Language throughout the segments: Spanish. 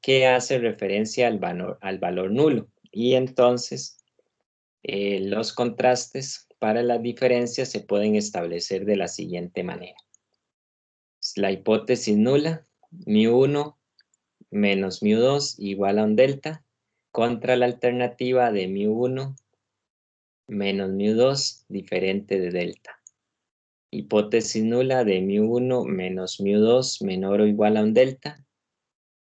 que hace referencia al valor nulo. Y entonces los contrastes para las diferencias se pueden establecer de la siguiente manera. La hipótesis nula, μ1 menos μ2 igual a un delta, contra la alternativa de μ1 menos μ2 diferente de delta. Hipótesis nula de μ1 menos μ2 menor o igual a un delta,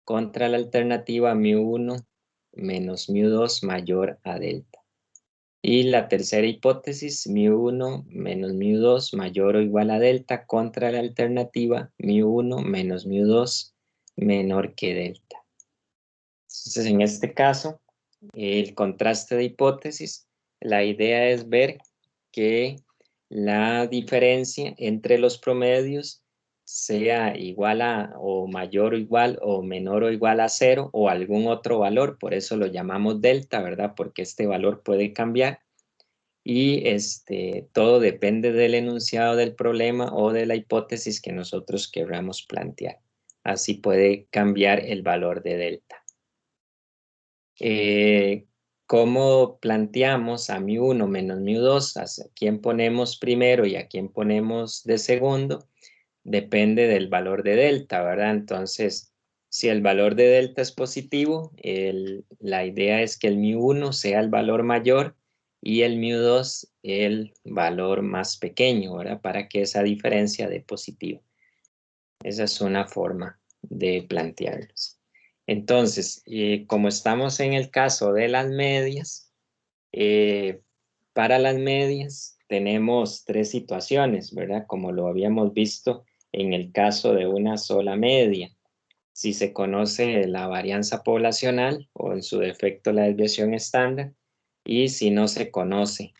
contra la alternativa μ1 menos μ2 mayor a delta. Y la tercera hipótesis, μ1 menos μ2 mayor o igual a delta, contra la alternativa μ1 menos μ2 menor que delta. Entonces, en este caso, el contraste de hipótesis, la idea es ver que la diferencia entre los promedios sea igual a o mayor o igual o menor o igual a 0 o algún otro valor, por eso lo llamamos delta, ¿verdad? Porque este valor puede cambiar y todo depende del enunciado del problema o de la hipótesis que nosotros queramos plantear. Así puede cambiar el valor de delta. ¿Cómo planteamos a μ1 menos μ2? ¿A quién ponemos primero y a quién ponemos de segundo? Depende del valor de delta, ¿verdad? Entonces, si el valor de delta es positivo, la idea es que el μ1 sea el valor mayor y el μ2 el valor más pequeño, ¿verdad? Para que esa diferencia dé positivo. Esa es una forma de plantearlos. Entonces, como estamos en el caso de las medias, para las medias tenemos tres situaciones, ¿verdad? Como lo habíamos visto en el caso de una sola media. Si se conoce la varianza poblacional o en su defecto la desviación estándar, y si no se conoce.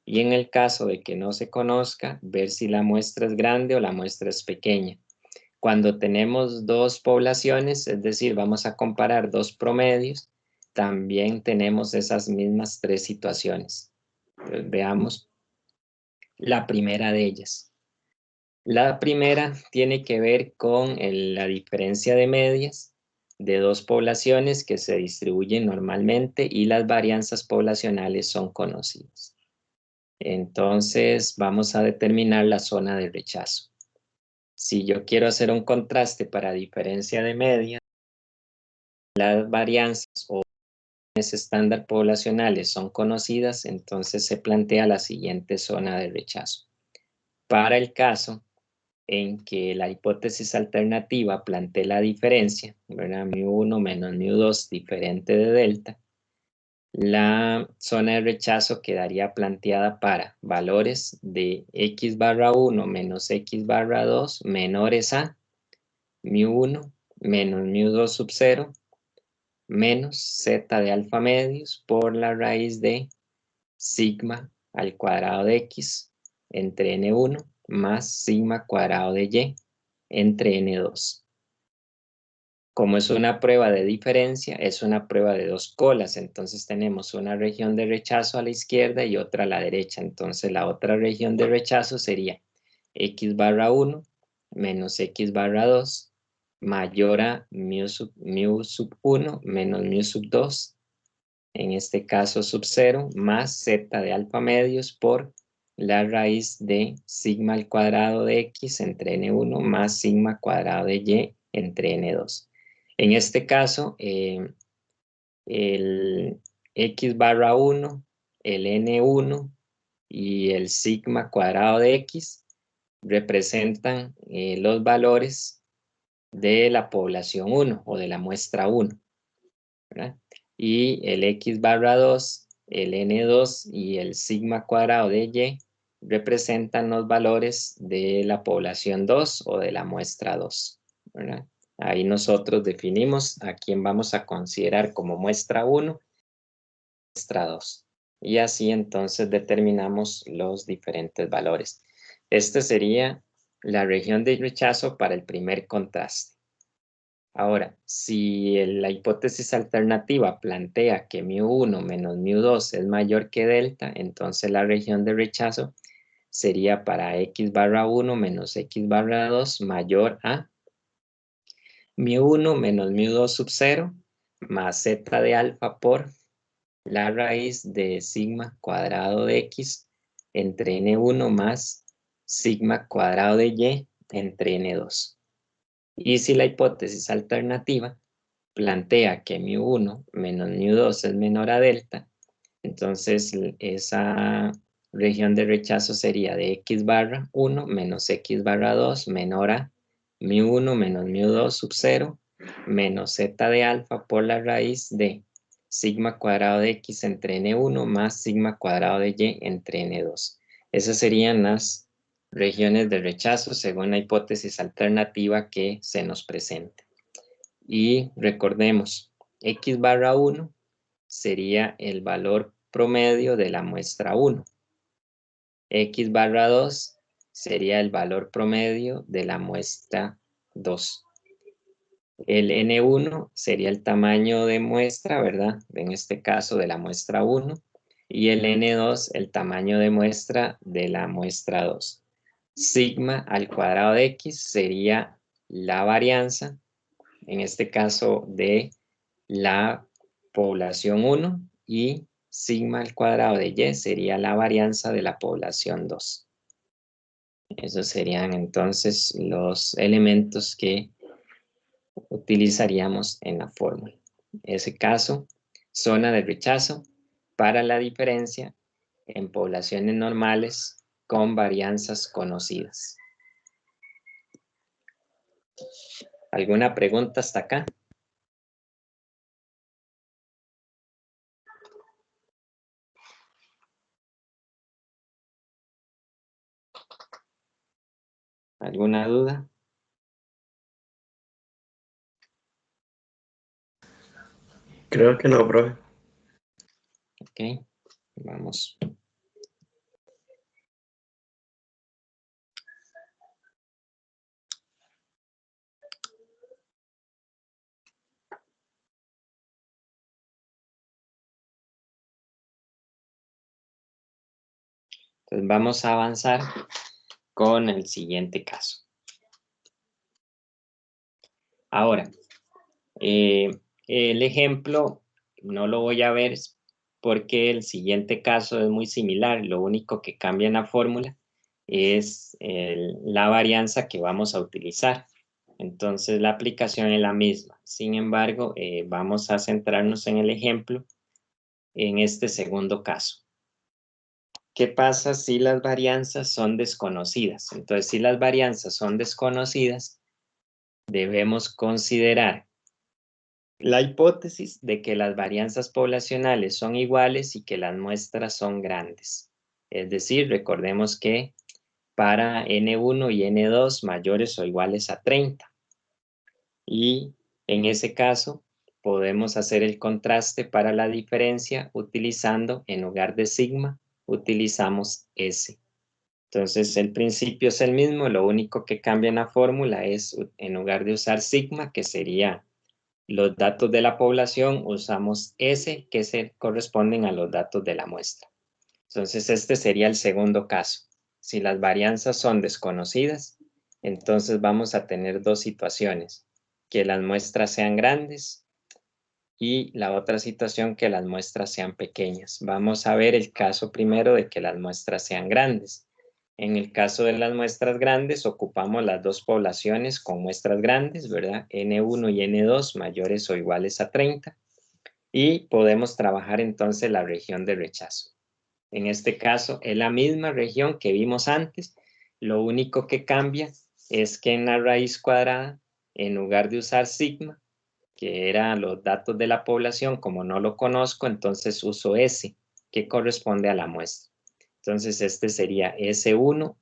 Y en el caso de que no se conozca, ver si la muestra es grande o la muestra es pequeña. Cuando tenemos dos poblaciones, es decir, vamos a comparar dos promedios, también tenemos esas mismas tres situaciones. Entonces, veamos la primera de ellas. La primera tiene que ver con la diferencia de medias de dos poblaciones que se distribuyen normalmente y las varianzas poblacionales son conocidas. Entonces, vamos a determinar la zona de rechazo. Si yo quiero hacer un contraste para diferencia de medias, las varianzas o estándar poblacionales son conocidas, entonces se plantea la siguiente zona de rechazo. Para el caso en que la hipótesis alternativa plantee la diferencia, ¿verdad? μ1 menos μ2 diferente de delta, la zona de rechazo quedaría planteada para valores de x barra 1 menos x barra 2 menores a μ1 menos μ2 sub 0 menos z de alfa medios por la raíz de sigma al cuadrado de x entre n1 más sigma cuadrado de y entre n2. Como es una prueba de diferencia, es una prueba de dos colas, entonces tenemos una región de rechazo a la izquierda y otra a la derecha. Entonces la otra región de rechazo sería x barra 1 menos x barra 2 mayor a μ sub 1 menos μ sub 2, en este caso sub 0, más z de alfa medios por la raíz de sigma al cuadrado de x entre n1 más sigma cuadrado de y entre n2. En este caso, el x barra 1, el n1 y el sigma cuadrado de x representan los valores de la población 1 o de la muestra 1, ¿verdad? Y el x barra 2, el n2 y el sigma cuadrado de y representan los valores de la población 2 o de la muestra 2, ¿verdad? Ahí nosotros definimos a quién vamos a considerar como muestra 1, muestra 2. Y así entonces determinamos los diferentes valores. Esta sería la región de rechazo para el primer contraste. Ahora, si la hipótesis alternativa plantea que μ1 menos μ2 es mayor que delta, entonces la región de rechazo sería para x barra 1 menos x barra 2 mayor a mu1 menos mu2 sub 0 más z de alfa por la raíz de sigma cuadrado de x entre n1 más sigma cuadrado de y entre n2. Y si la hipótesis alternativa plantea que mu1 menos mu2 es menor a delta, entonces esa región de rechazo sería de x barra 1 menos x barra 2 menor a mu1 menos mu2 sub 0 menos z de alfa por la raíz de sigma cuadrado de x entre n1 más sigma cuadrado de y entre n2. Esas serían las regiones de rechazo según la hipótesis alternativa que se nos presente. Y recordemos, x barra 1 sería el valor promedio de la muestra 1. X barra 2 sería el valor promedio de la muestra 2. El N1 sería el tamaño de muestra, ¿verdad? En este caso de la muestra 1. Y el N2 el tamaño de muestra de la muestra 2. Sigma al cuadrado de X sería la varianza, en este caso de la población 1, y sigma al cuadrado de y sería la varianza de la población 2. Esos serían entonces los elementos que utilizaríamos en la fórmula. En ese caso, zona de rechazo para la diferencia en poblaciones normales con varianzas conocidas. ¿Alguna pregunta hasta acá? ¿Alguna duda? Creo que no, profe. Ok, vamos. Entonces vamos a avanzar con el siguiente caso. Ahora, el ejemplo no lo voy a ver porque el siguiente caso es muy similar. Lo único que cambia en la fórmula es la varianza que vamos a utilizar. Entonces la aplicación es la misma. Sin embargo, vamos a centrarnos en el ejemplo en este segundo caso. ¿Qué pasa si las varianzas son desconocidas? Entonces, si las varianzas son desconocidas, debemos considerar la hipótesis de que las varianzas poblacionales son iguales y que las muestras son grandes. Es decir, recordemos que para N1 y N2 mayores o iguales a 30. Y en ese caso, podemos hacer el contraste para la diferencia utilizando, en lugar de sigma, utilizamos S. Entonces, el principio es el mismo, lo único que cambia en la fórmula es, en lugar de usar sigma, que sería los datos de la población, usamos S, que corresponden a los datos de la muestra. Entonces, este sería el segundo caso. Si las varianzas son desconocidas, entonces vamos a tener dos situaciones: que las muestras sean grandes y la otra situación, que las muestras sean pequeñas. Vamos a ver el caso primero de que las muestras sean grandes. En el caso de las muestras grandes, ocupamos las dos poblaciones con muestras grandes, ¿verdad? N1 y N2 mayores o iguales a 30. Y podemos trabajar entonces la región de rechazo. En este caso es la misma región que vimos antes. Lo único que cambia es que en la raíz cuadrada, en lugar de usar sigma, que eran los datos de la población, como no lo conozco, entonces uso S, que corresponde a la muestra. Entonces este sería S1,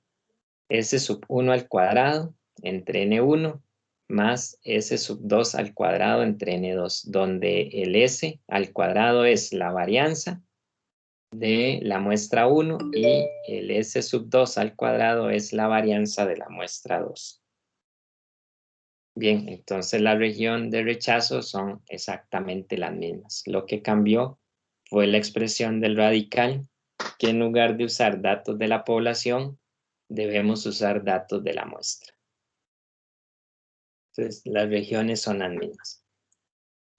S sub 1 al cuadrado entre N1 más S sub 2 al cuadrado entre N2, donde el S al cuadrado es la varianza de la muestra 1 y el S sub 2 al cuadrado es la varianza de la muestra 2. Bien, entonces la región de rechazo son exactamente las mismas. Lo que cambió fue la expresión del radical, que en lugar de usar datos de la población, debemos usar datos de la muestra. Entonces, las regiones son las mismas.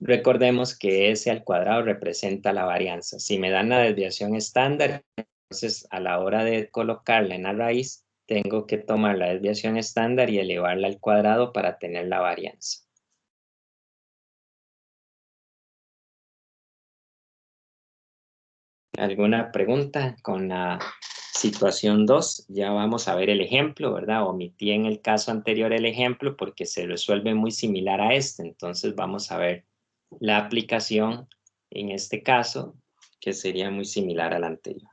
Recordemos que S al cuadrado representa la varianza. Si me dan la desviación estándar, entonces a la hora de colocarla en la raíz, tengo que tomar la desviación estándar y elevarla al cuadrado para tener la varianza. ¿Alguna pregunta con la situación 2? Ya vamos a ver el ejemplo, ¿verdad? Omití en el caso anterior el ejemplo porque se resuelve muy similar a este. Entonces vamos a ver la aplicación en este caso, que sería muy similar al anterior.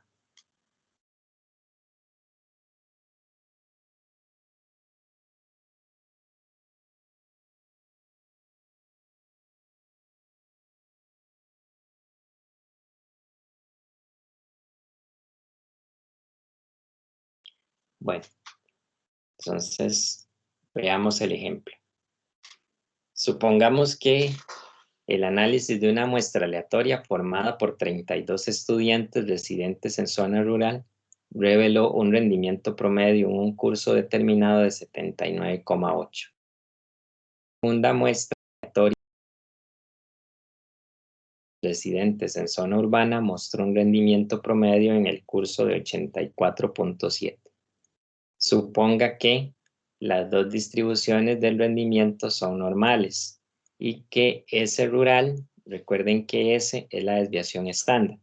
Bueno, entonces veamos el ejemplo. Supongamos que el análisis de una muestra aleatoria formada por 32 estudiantes residentes en zona rural reveló un rendimiento promedio en un curso determinado de 79,8. Segunda muestra aleatoria de residentes en zona urbana mostró un rendimiento promedio en el curso de 84,7. Suponga que las dos distribuciones del rendimiento son normales y que S rural, recuerden que S es la desviación estándar.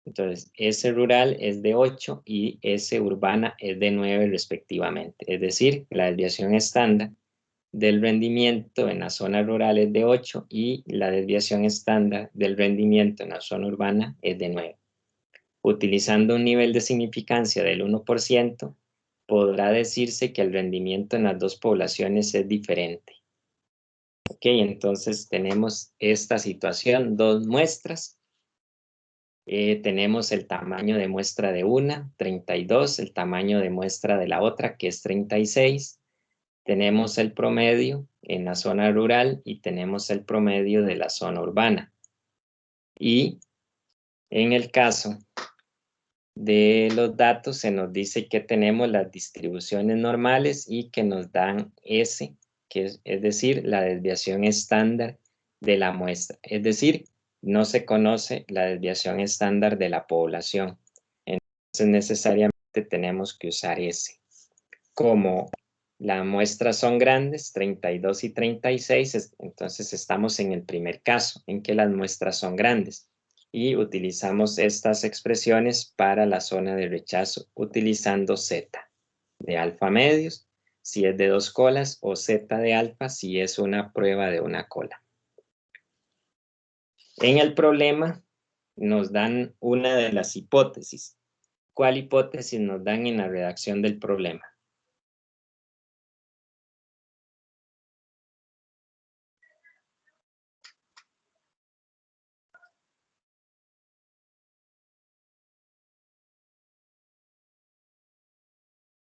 Entonces, S rural es de 8 y S urbana es de 9 respectivamente. Es decir, la desviación estándar del rendimiento en la zona rural es de 8 y la desviación estándar del rendimiento en la zona urbana es de 9. Utilizando un nivel de significancia del 1%, podrá decirse que el rendimiento en las dos poblaciones es diferente. Ok, entonces tenemos esta situación, dos muestras. Tenemos el tamaño de muestra de una, 32, el tamaño de muestra de la otra, que es 36. Tenemos el promedio en la zona rural y tenemos el promedio de la zona urbana. Y en el caso de los datos se nos dice que tenemos las distribuciones normales y que nos dan S, que es decir, la desviación estándar de la muestra. Es decir, no se conoce la desviación estándar de la población. Entonces necesariamente tenemos que usar S. Como las muestras son grandes, 32 y 36, entonces estamos en el primer caso, en que las muestras son grandes. Y utilizamos estas expresiones para la zona de rechazo utilizando Z de alfa medios si es de 2 colas o Z de alfa si es una prueba de una cola. En el problema nos dan una de las hipótesis. ¿Cuál hipótesis nos dan en la redacción del problema?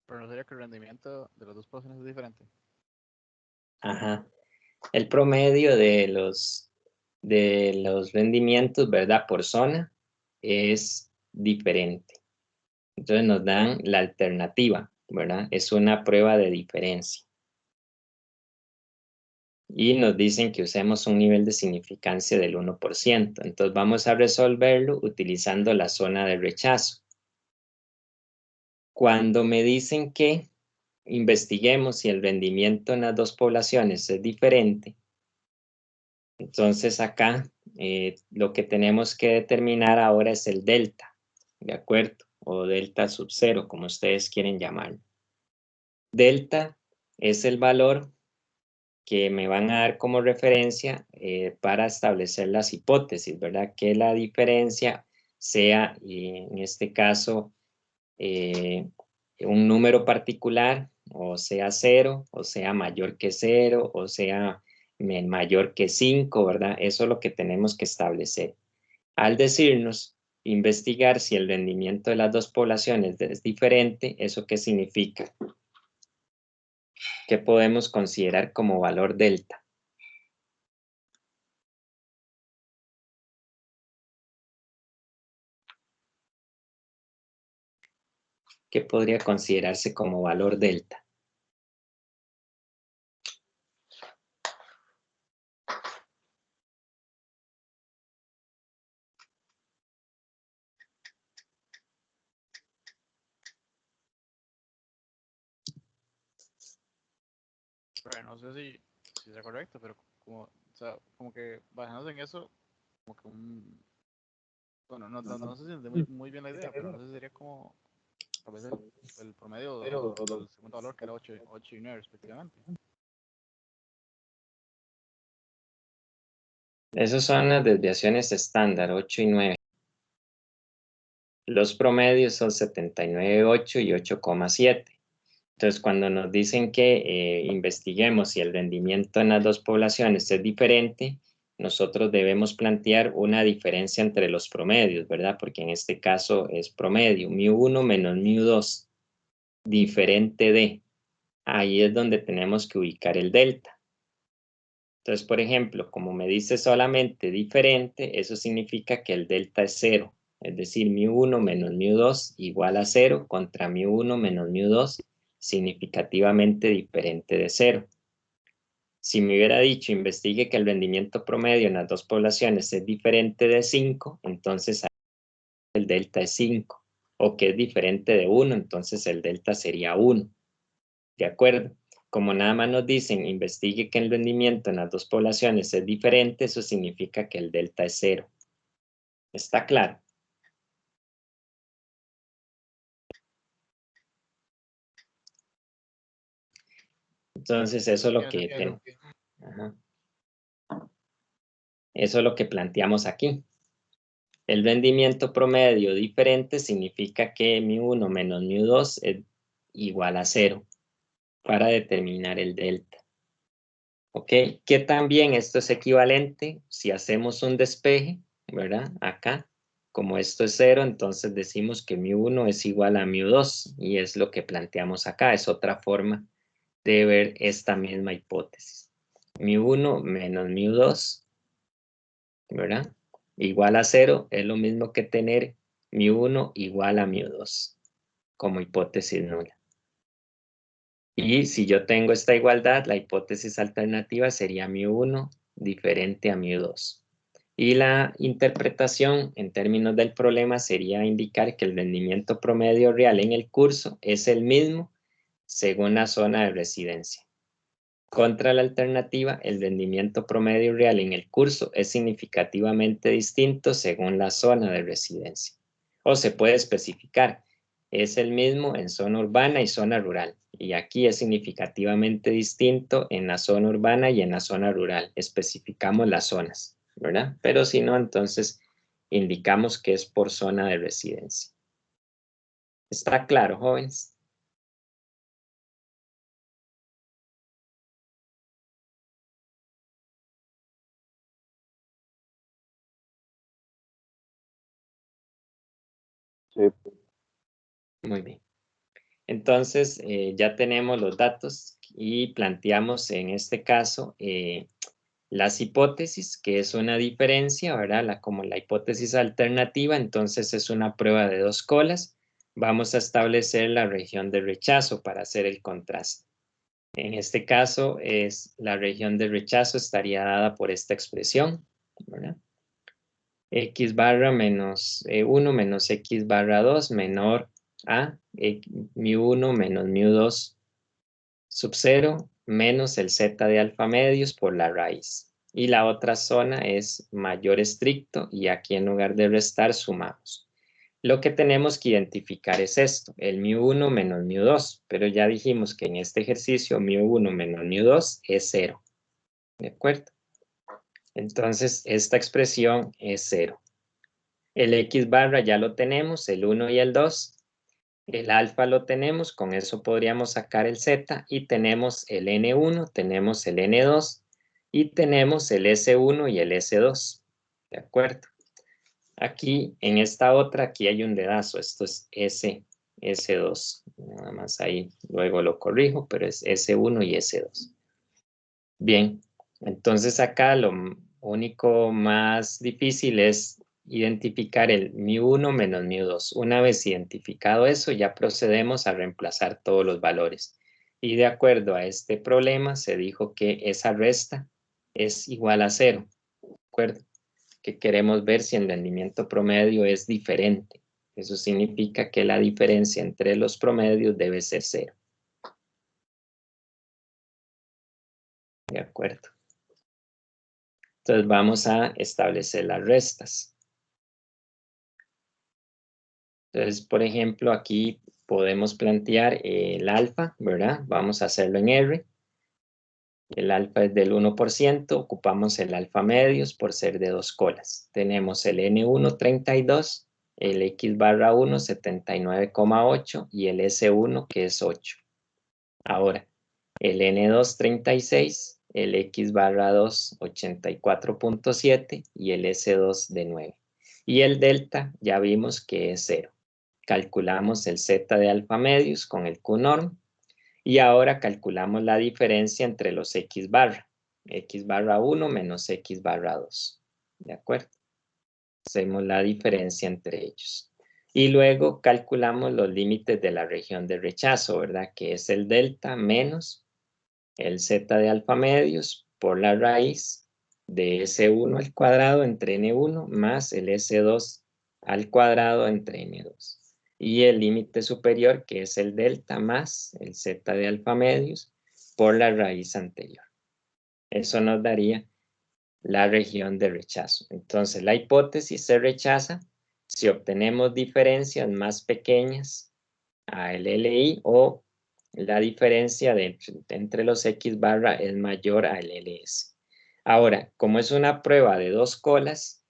Pero no sería que el rendimiento de las dos poblaciones es diferente. Ajá. El promedio de los rendimientos, ¿verdad? Por zona es diferente. Entonces nos dan la alternativa, ¿verdad? Es una prueba de diferencia. Y nos dicen que usemos un nivel de significancia del 1%. Entonces vamos a resolverlo utilizando la zona de rechazo. Cuando me dicen que investiguemos si el rendimiento en las dos poblaciones es diferente, entonces acá lo que tenemos que determinar ahora es el delta, ¿de acuerdo? O delta sub 0, como ustedes quieren llamarlo. Delta es el valor que me van a dar como referencia para establecer las hipótesis, ¿verdad? Que la diferencia sea, en este caso, un número particular, o sea 0, o sea mayor que 0, o sea mayor que 5, ¿verdad? Eso es lo que tenemos que establecer. Al decirnos investigar si el rendimiento de las dos poblaciones es diferente, ¿eso qué significa? ¿Qué podemos considerar como valor delta? ¿Qué podría considerarse como valor delta? Pero no sé si sea correcto, pero como, o sea, como que basándose en eso, como que bueno, no sé si entendí muy bien la idea, pero no sé si sería como, a veces el promedio del segundo valor, que era 8 y 9 respectivamente. Esas son las desviaciones estándar, 8 y 9. Los promedios son 79,8 y 8,7. Entonces, cuando nos dicen que investiguemos si el rendimiento en las dos poblaciones es diferente, nosotros debemos plantear una diferencia entre los promedios, ¿verdad? Porque en este caso es promedio, μ1 menos μ2, diferente de. Ahí es donde tenemos que ubicar el delta. Entonces, por ejemplo, como me dice solamente diferente, eso significa que el delta es 0. Es decir, μ1 menos μ2 igual a 0 contra μ1 menos μ2 significativamente diferente de 0. Si me hubiera dicho, investigue que el rendimiento promedio en las dos poblaciones es diferente de 5, entonces el delta es 5. O que es diferente de 1, entonces el delta sería 1. ¿De acuerdo? Como nada más nos dicen, investigue que el rendimiento en las dos poblaciones es diferente, eso significa que el delta es 0. ¿Está claro? Entonces, eso es lo Tiene sentido. Ajá. Eso es lo que planteamos aquí. El rendimiento promedio diferente significa que μ1 menos μ2 es igual a 0 para determinar el delta. ¿Ok? Que también esto es equivalente si hacemos un despeje, ¿verdad? Acá, como esto es 0, entonces decimos que μ1 es igual a μ2 y es lo que planteamos acá. Es otra forma de ver esta misma hipótesis. μ1 menos μ2, ¿verdad? Igual a 0 es lo mismo que tener μ1 igual a μ2 como hipótesis nula. Y si yo tengo esta igualdad, la hipótesis alternativa sería μ1 diferente a μ2. Y la interpretación en términos del problema sería indicar que el rendimiento promedio real en el curso es el mismo según la zona de residencia. Contra la alternativa, el rendimiento promedio real en el curso es significativamente distinto según la zona de residencia. O se puede especificar, es el mismo en zona urbana y zona rural. Y aquí es significativamente distinto en la zona urbana y en la zona rural. Especificamos las zonas, ¿verdad? Pero si no, entonces indicamos que es por zona de residencia. ¿Está claro, jóvenes? Sí. Muy bien. Entonces, ya tenemos los datos y planteamos en este caso las hipótesis, que es una diferencia, ¿verdad? Como la hipótesis alternativa, entonces es una prueba de dos colas. Vamos a establecer la región de rechazo para hacer el contraste. En este caso, la región de rechazo estaría dada por esta expresión, ¿verdad? X barra menos 1 menos X barra 2 menor a μ1 menos μ2 sub 0 menos el z de alfa medios por la raíz. Y la otra zona es mayor estricto y aquí en lugar de restar sumamos. Lo que tenemos que identificar es esto, el μ1 menos μ2, pero ya dijimos que en este ejercicio μ1 menos μ2 es 0. ¿De acuerdo? Entonces esta expresión es 0. El X barra ya lo tenemos, el 1 y el 2. El alfa lo tenemos, con eso podríamos sacar el Z y tenemos el N1, tenemos el N2 y tenemos el S1 y el S2. ¿De acuerdo? Aquí, en esta otra, aquí hay un dedazo, esto es S2. Nada más ahí, luego lo corrijo, pero es S1 y S2. Bien, entonces acá lo único más difícil es identificar el μ1 menos μ2. Una vez identificado eso, ya procedemos a reemplazar todos los valores. Y de acuerdo a este problema, se dijo que esa resta es igual a 0. ¿De acuerdo? Que queremos ver si el rendimiento promedio es diferente. Eso significa que la diferencia entre los promedios debe ser 0. ¿De acuerdo? Entonces vamos a establecer las restas. Entonces, por ejemplo, aquí podemos plantear el alfa, ¿verdad? Vamos a hacerlo en R. El alfa es del 1%, ocupamos el alfa medios por ser de 2 colas. Tenemos el N1, 32, el X barra 1, 79,8 y el S1 que es 8. Ahora, el N2, 36, el X barra 2, 84,7 y el S2 de 9. Y el delta ya vimos que es 0. Calculamos el Z de alfa medios con el Q-norm. Y ahora calculamos la diferencia entre los X barra 1 menos X barra 2. ¿De acuerdo? Hacemos la diferencia entre ellos. Y luego calculamos los límites de la región de rechazo, ¿verdad? Que es el delta menos el Z de alfa medios por la raíz de S1 al cuadrado entre N1 más el S2 al cuadrado entre N2. Y el límite superior, que es el delta más el Z de alfa medios por la raíz anterior. Eso nos daría la región de rechazo. Entonces, la hipótesis se rechaza si obtenemos diferencias más pequeñas a el LI o la diferencia entre los X barra es mayor al LS. Ahora, como es una prueba de 2 colas,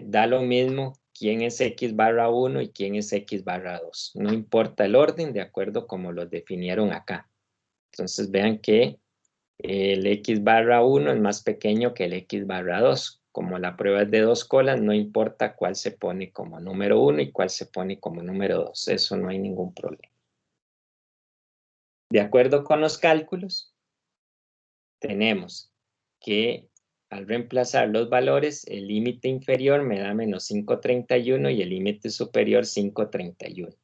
da lo mismo quién es X barra 1 y quién es X barra 2. No importa el orden, de acuerdo como los definieron acá. Entonces vean que el X barra 1 es más pequeño que el X barra 2. Como la prueba es de 2 colas, no importa cuál se pone como número 1 y cuál se pone como número 2. Eso no hay ningún problema. De acuerdo con los cálculos, tenemos que al reemplazar los valores, el límite inferior me da menos 5,31 y el límite superior 5,31.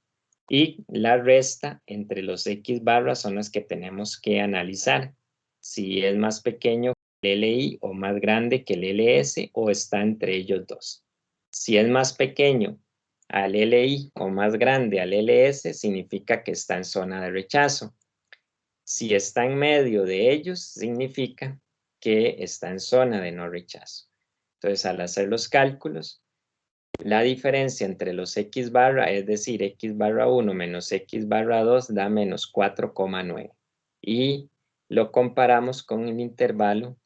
Y la resta entre los X barras son las que tenemos que analizar. Si es más pequeño que el LI o más grande que el LS o está entre ellos dos. Si es más pequeño al LI o más grande al LS, significa que está en zona de rechazo. Si está en medio de ellos, significa que está en zona de no rechazo. Entonces, al hacer los cálculos, la diferencia entre los X barra, es decir, X barra 1 menos X barra 2 da menos 4,9. Y lo comparamos con el intervalo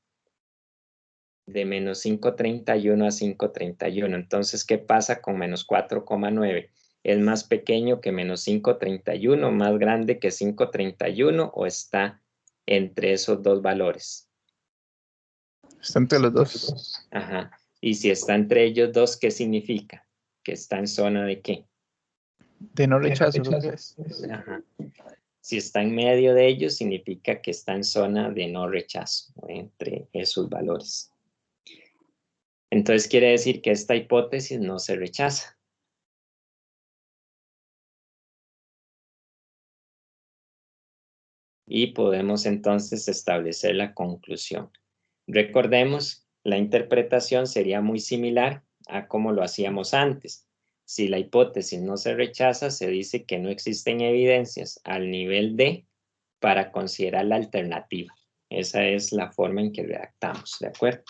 de menos 5,31 a 5,31. Entonces, ¿qué pasa con menos 4,9? ¿Es más pequeño que menos 5,31, más grande que 5,31 o está entre esos dos valores? Está entre los dos. Ajá. Y si está entre ellos dos, ¿qué significa? ¿Que está en zona de qué? De no rechazo, creo que es. Ajá. Si está en medio de ellos, significa que está en zona de no rechazo, entre esos valores. Entonces quiere decir que esta hipótesis no se rechaza. Y podemos entonces establecer la conclusión. Recordemos, la interpretación sería muy similar a como lo hacíamos antes. Si la hipótesis no se rechaza, se dice que no existen evidencias al nivel D para considerar la alternativa. Esa es la forma en que redactamos, ¿de acuerdo?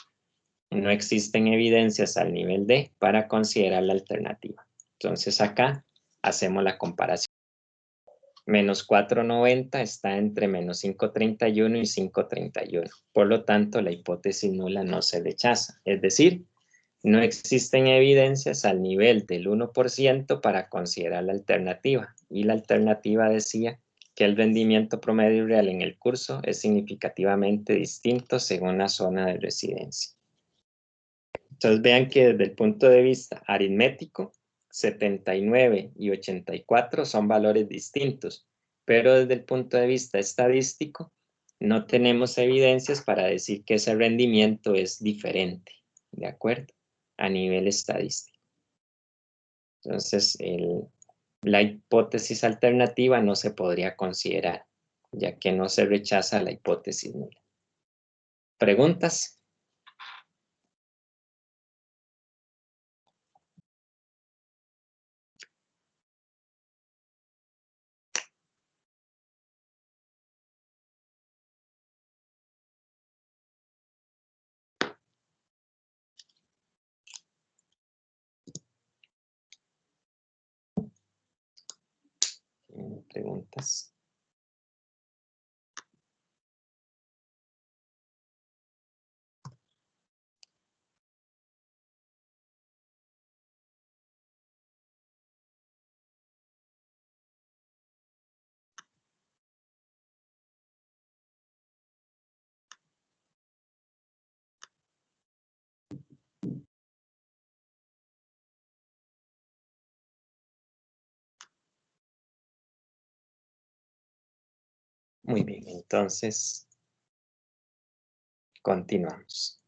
No existen evidencias al nivel D para considerar la alternativa. Entonces acá hacemos la comparación. Menos 490 está entre menos 531 y 531. Por lo tanto, la hipótesis nula no se rechaza. Es decir, no existen evidencias al nivel del 1% para considerar la alternativa. Y la alternativa decía que el rendimiento promedio real en el curso es significativamente distinto según la zona de residencia. Entonces vean que desde el punto de vista aritmético, 79 y 84 son valores distintos, pero desde el punto de vista estadístico, no tenemos evidencias para decir que ese rendimiento es diferente, ¿de acuerdo? A nivel estadístico. Entonces, la hipótesis alternativa no se podría considerar, ya que no se rechaza la hipótesis nula. ¿Preguntas? preguntas. Muy bien, entonces continuamos.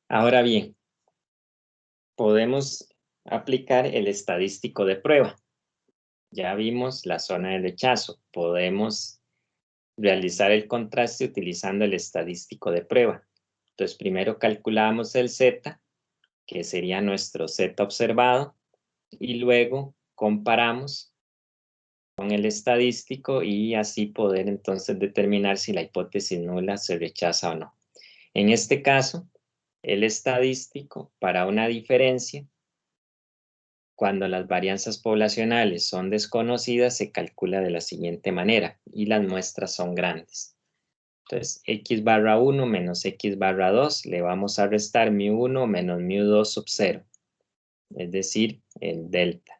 Ahora bien, podemos aplicar el estadístico de prueba. Ya vimos la zona de rechazo. Podemos realizar el contraste utilizando el estadístico de prueba. Entonces, primero calculamos el Z, que sería nuestro Z observado, y luego comparamos con el estadístico y así poder entonces determinar si la hipótesis nula se rechaza o no. En este caso, el estadístico para una diferencia, cuando las varianzas poblacionales son desconocidas, se calcula de la siguiente manera y las muestras son grandes. Entonces, x barra 1 menos x barra 2, le vamos a restar mu1 menos mu2 sub 0, es decir, el delta,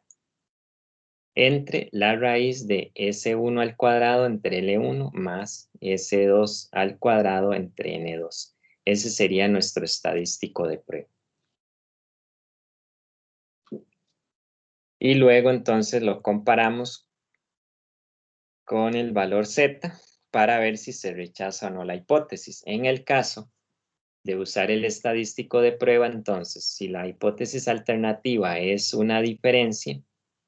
entre la raíz de S1 al cuadrado entre L1 más S2 al cuadrado entre N2. Ese sería nuestro estadístico de prueba. Y luego entonces lo comparamos con el valor Z para ver si se rechaza o no la hipótesis. En el caso de usar el estadístico de prueba, entonces, si la hipótesis alternativa es una diferencia,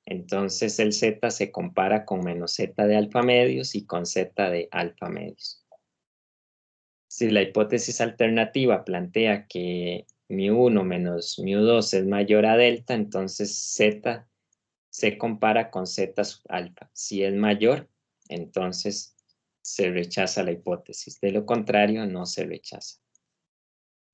entonces el Z se compara con menos Z de alfa medios y con Z de alfa medios. Si la hipótesis alternativa plantea que mu1 menos mu2 es mayor a delta, entonces Z se compara con Z sub alfa. Si es mayor, entonces se rechaza la hipótesis. De lo contrario, no se rechaza.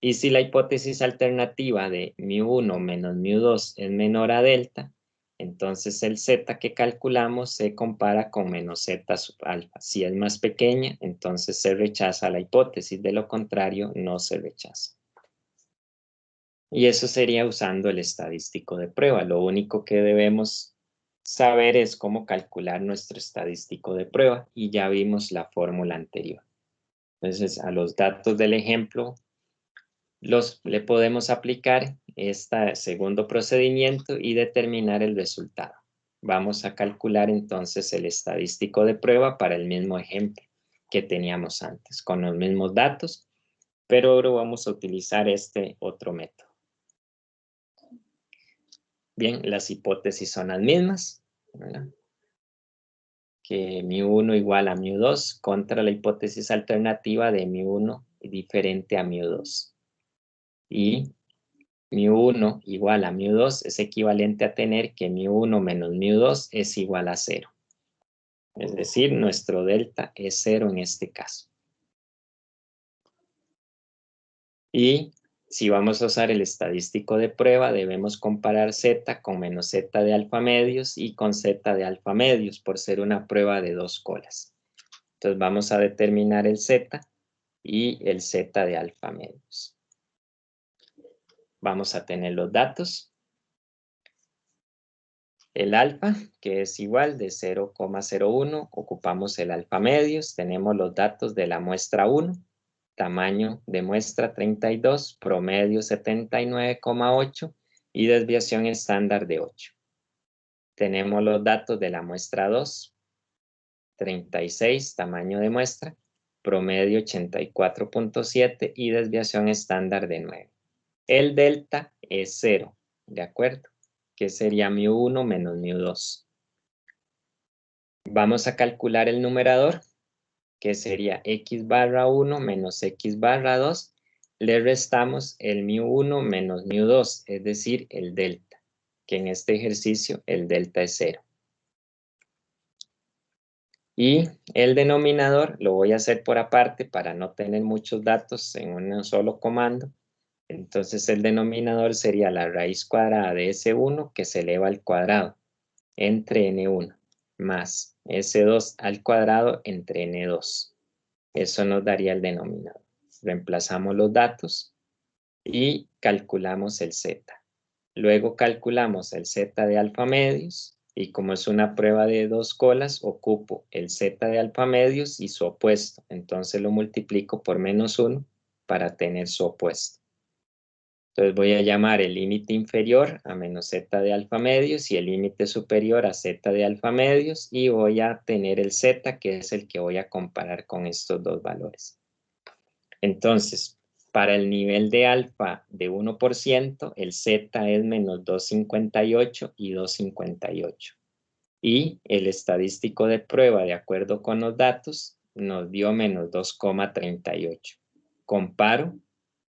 Y si la hipótesis alternativa de mu1 menos mu2 es menor a delta, entonces el Z que calculamos se compara con menos Z sub alfa. Si es más pequeña, entonces se rechaza la hipótesis. De lo contrario, no se rechaza. Y eso sería usando el estadístico de prueba. Lo único que debemos saber es cómo calcular nuestro estadístico de prueba y ya vimos la fórmula anterior. Entonces, a los datos del ejemplo le podemos aplicar este segundo procedimiento y determinar el resultado. Vamos a calcular entonces el estadístico de prueba para el mismo ejemplo que teníamos antes, con los mismos datos, pero ahora vamos a utilizar este otro método. Bien, las hipótesis son las mismas, ¿verdad? Que mu1 igual a mu2 contra la hipótesis alternativa de mu1 diferente a mu2. Y mu1 igual a mu2 es equivalente a tener que mu1 menos mu2 es igual a 0. Es decir, nuestro delta es 0 en este caso. Y si vamos a usar el estadístico de prueba, debemos comparar Z con menos Z de alfa medios y con Z de alfa medios por ser una prueba de dos colas. Entonces vamos a determinar el Z y el Z de alfa medios. Vamos a tener los datos. El alfa, que es igual de 0,01, ocupamos el alfa medios, tenemos los datos de la muestra 1, tamaño de muestra 32, promedio 79,8 y desviación estándar de 8. Tenemos los datos de la muestra 2, 36, tamaño de muestra, promedio 84,7 y desviación estándar de 9. El delta es 0, ¿de acuerdo? Que sería mu1 menos mu2. Vamos a calcular el numerador, que sería x barra 1 menos x barra 2. Le restamos el mu1 menos mu2, es decir, el delta, que en este ejercicio el delta es 0. Y el denominador lo voy a hacer por aparte para no tener muchos datos en un solo comando. Entonces el denominador sería la raíz cuadrada de S1 que se eleva al cuadrado entre N1 más S2 al cuadrado entre N2. Eso nos daría el denominador. Reemplazamos los datos y calculamos el Z. Luego calculamos el Z de alfa medios y como es una prueba de dos colas, ocupo el Z de alfa medios y su opuesto. Entonces lo multiplico por -1 para tener su opuesto. Entonces voy a llamar el límite inferior a menos Z de alfa medios y el límite superior a Z de alfa medios y voy a tener el Z que es el que voy a comparar con estos dos valores. Entonces, para el nivel de alfa de 1%, el Z es menos 2,58 y 2,58. Y el estadístico de prueba, de acuerdo con los datos, nos dio menos 2,38. Comparo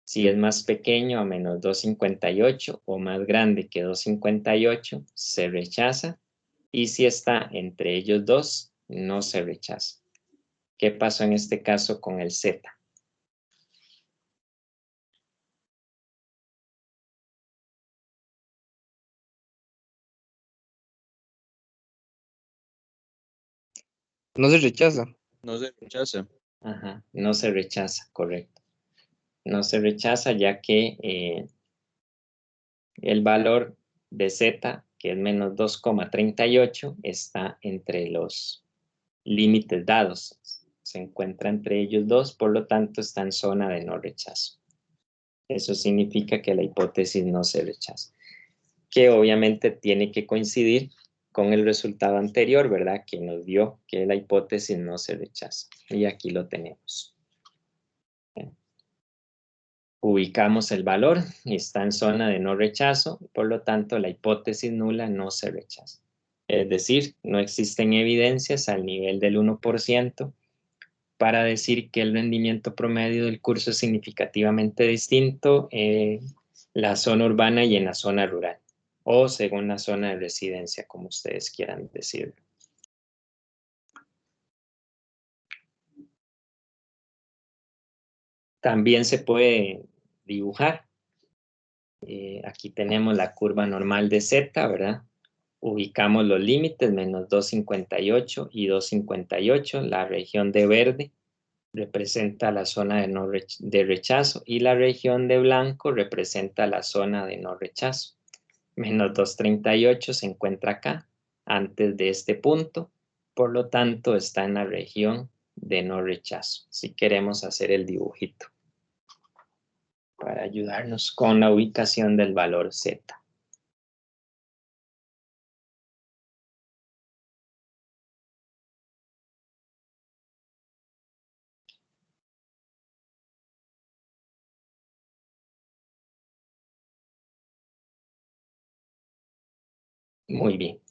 si es más pequeño a menos 2,58 o más grande que 2,58, se rechaza. Y si está entre ellos dos, no se rechaza. ¿Qué pasó en este caso con el Z? No se rechaza. No se rechaza. Ajá, no se rechaza, correcto. No se rechaza ya que el valor de Z, que es menos 2,38, está entre los límites dados. Se encuentra entre ellos dos, por lo tanto está en zona de no rechazo. Eso significa que la hipótesis no se rechaza. Que obviamente tiene que coincidir con el resultado anterior, ¿verdad? Que nos dio que la hipótesis no se rechaza. Y aquí lo tenemos. Ubicamos el valor y está en zona de no rechazo, por lo tanto la hipótesis nula no se rechaza. Es decir, no existen evidencias al nivel del 1% para decir que el rendimiento promedio del curso es significativamente distinto en la zona urbana y en la zona rural, o según la zona de residencia, como ustedes quieran decirlo. También se puede dibujar. Aquí tenemos la curva normal de Z, ¿verdad? Ubicamos los límites, menos 2,58 y 2,58. La región de verde representa la zona de rechazo y la región de blanco representa la zona de no rechazo. Menos 2,38 se encuentra acá, antes de este punto, por lo tanto está en la región de no rechazo. Si queremos hacer el dibujito para ayudarnos con la ubicación del valor Z. Muy bien.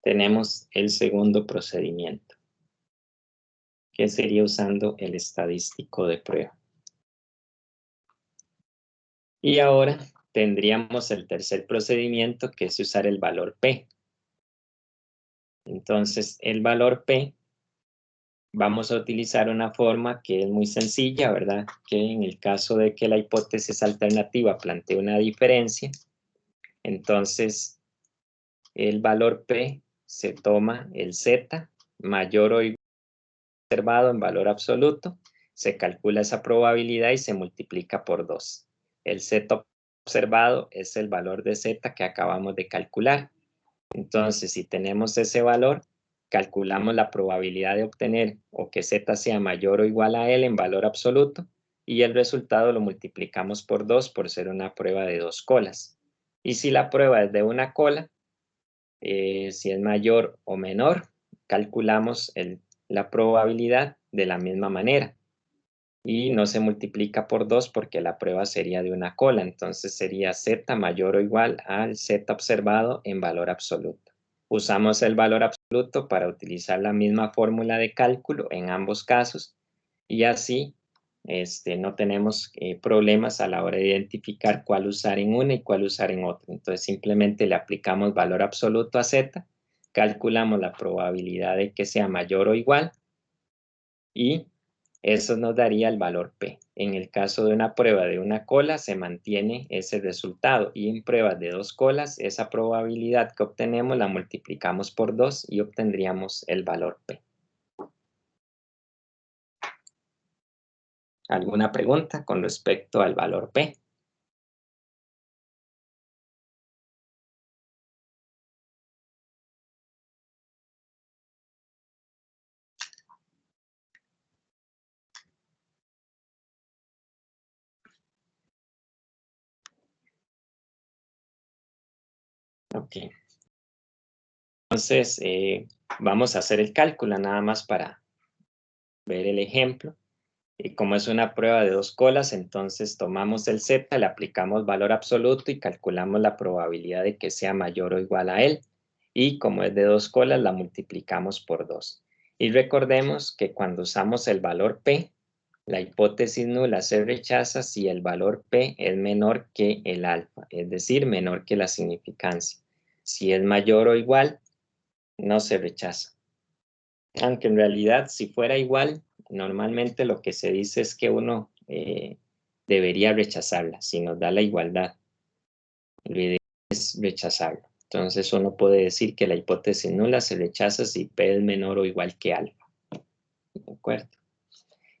Tenemos el segundo procedimiento, que sería usando el estadístico de prueba. Y ahora tendríamos el tercer procedimiento, que es usar el valor P. Entonces, el valor P, vamos a utilizar una forma que es muy sencilla, ¿verdad? Que en el caso de que la hipótesis alternativa plantee una diferencia, entonces el valor P se toma el Z mayor o igual observado en valor absoluto, se calcula esa probabilidad y se multiplica por 2. El Z observado es el valor de Z que acabamos de calcular. Entonces, si tenemos ese valor, calculamos la probabilidad de obtener o que Z sea mayor o igual a L en valor absoluto y el resultado lo multiplicamos por 2 por ser una prueba de dos colas. Y si la prueba es de una cola, si es mayor o menor, calculamos la probabilidad de la misma manera. Y no se multiplica por 2 porque la prueba sería de una cola. Entonces sería Z mayor o igual al Z observado en valor absoluto. Usamos el valor absoluto para utilizar la misma fórmula de cálculo en ambos casos. Y así no tenemos problemas a la hora de identificar cuál usar en una y cuál usar en otra. Entonces simplemente le aplicamos valor absoluto a Z calculamos la probabilidad de que sea mayor o igual y eso nos daría el valor P. En el caso de una prueba de una cola se mantiene ese resultado y en pruebas de 2 colas esa probabilidad que obtenemos la multiplicamos por 2 y obtendríamos el valor P. ¿Alguna pregunta con respecto al valor P? Ok. Entonces, vamos a hacer el cálculo nada más para ver el ejemplo. Y como es una prueba de 2 colas, entonces tomamos el Z, le aplicamos valor absoluto y calculamos la probabilidad de que sea mayor o igual a él. Y como es de 2 colas, la multiplicamos por 2. Y recordemos que cuando usamos el valor P, la hipótesis nula se rechaza si el valor P es menor que el alfa, es decir, menor que la significancia. Si es mayor o igual, no se rechaza. Aunque en realidad, si fuera igual, normalmente lo que se dice es que uno debería rechazarla, si nos da la igualdad. Lo ideal es rechazarlo. Entonces uno puede decir que la hipótesis nula se rechaza si P es menor o igual que alfa. ¿De acuerdo?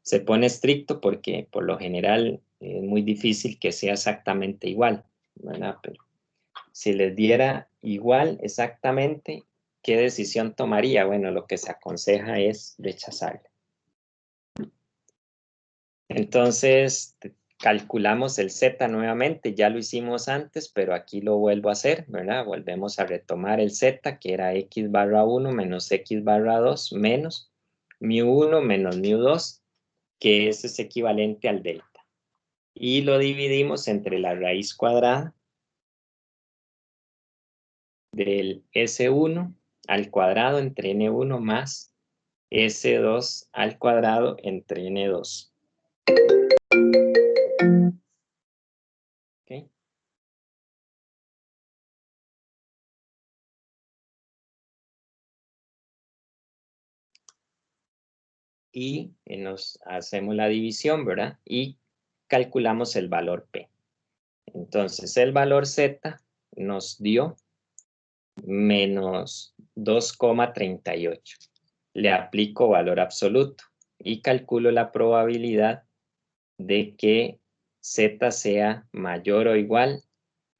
Se pone estricto porque por lo general es muy difícil que sea exactamente igual, ¿verdad? Pero si les diera igual exactamente, ¿qué decisión tomaría? Bueno, lo que se aconseja es rechazarla. Entonces, calculamos el Z nuevamente, ya lo hicimos antes, pero aquí lo vuelvo a hacer, ¿verdad? Volvemos a retomar el Z, que era X barra 1 menos X barra 2 menos mu1 menos mu2, que eso es equivalente al delta. Y lo dividimos entre la raíz cuadrada del S1 al cuadrado entre N1 más S2 al cuadrado entre N2. ¿Okay? Y nos hacemos la división, ¿verdad? Y calculamos el valor P. Entonces, el valor Z nos dio menos 2,38. Le aplico valor absoluto y calculo la probabilidad de que Z sea mayor o igual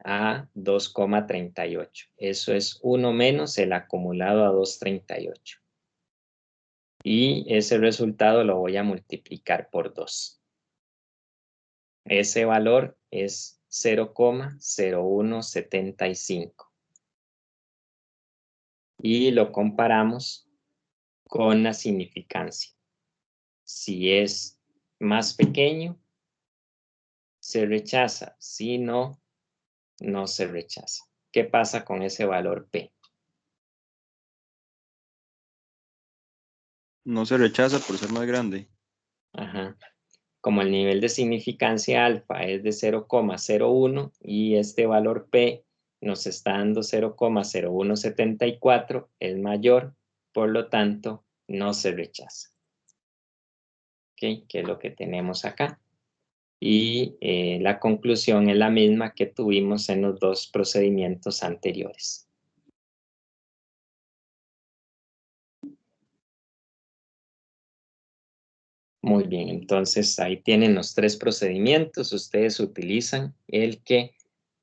a 2,38. Eso es 1 menos el acumulado a 2,38. Y ese resultado lo voy a multiplicar por 2. Ese valor es 0,0175. Y lo comparamos con la significancia. Si es más pequeño, se rechaza. Si no, no se rechaza. ¿Qué pasa con ese valor P? No se rechaza por ser más grande. Ajá. Como el nivel de significancia alfa es de 0,01 y este valor P nos está dando 0,0174, es mayor, por lo tanto, no se rechaza. ¿Ok? Que es lo que tenemos acá. Y la conclusión es la misma que tuvimos en los 2 procedimientos anteriores. Muy bien, entonces ahí tienen los 3 procedimientos. Ustedes utilizan el que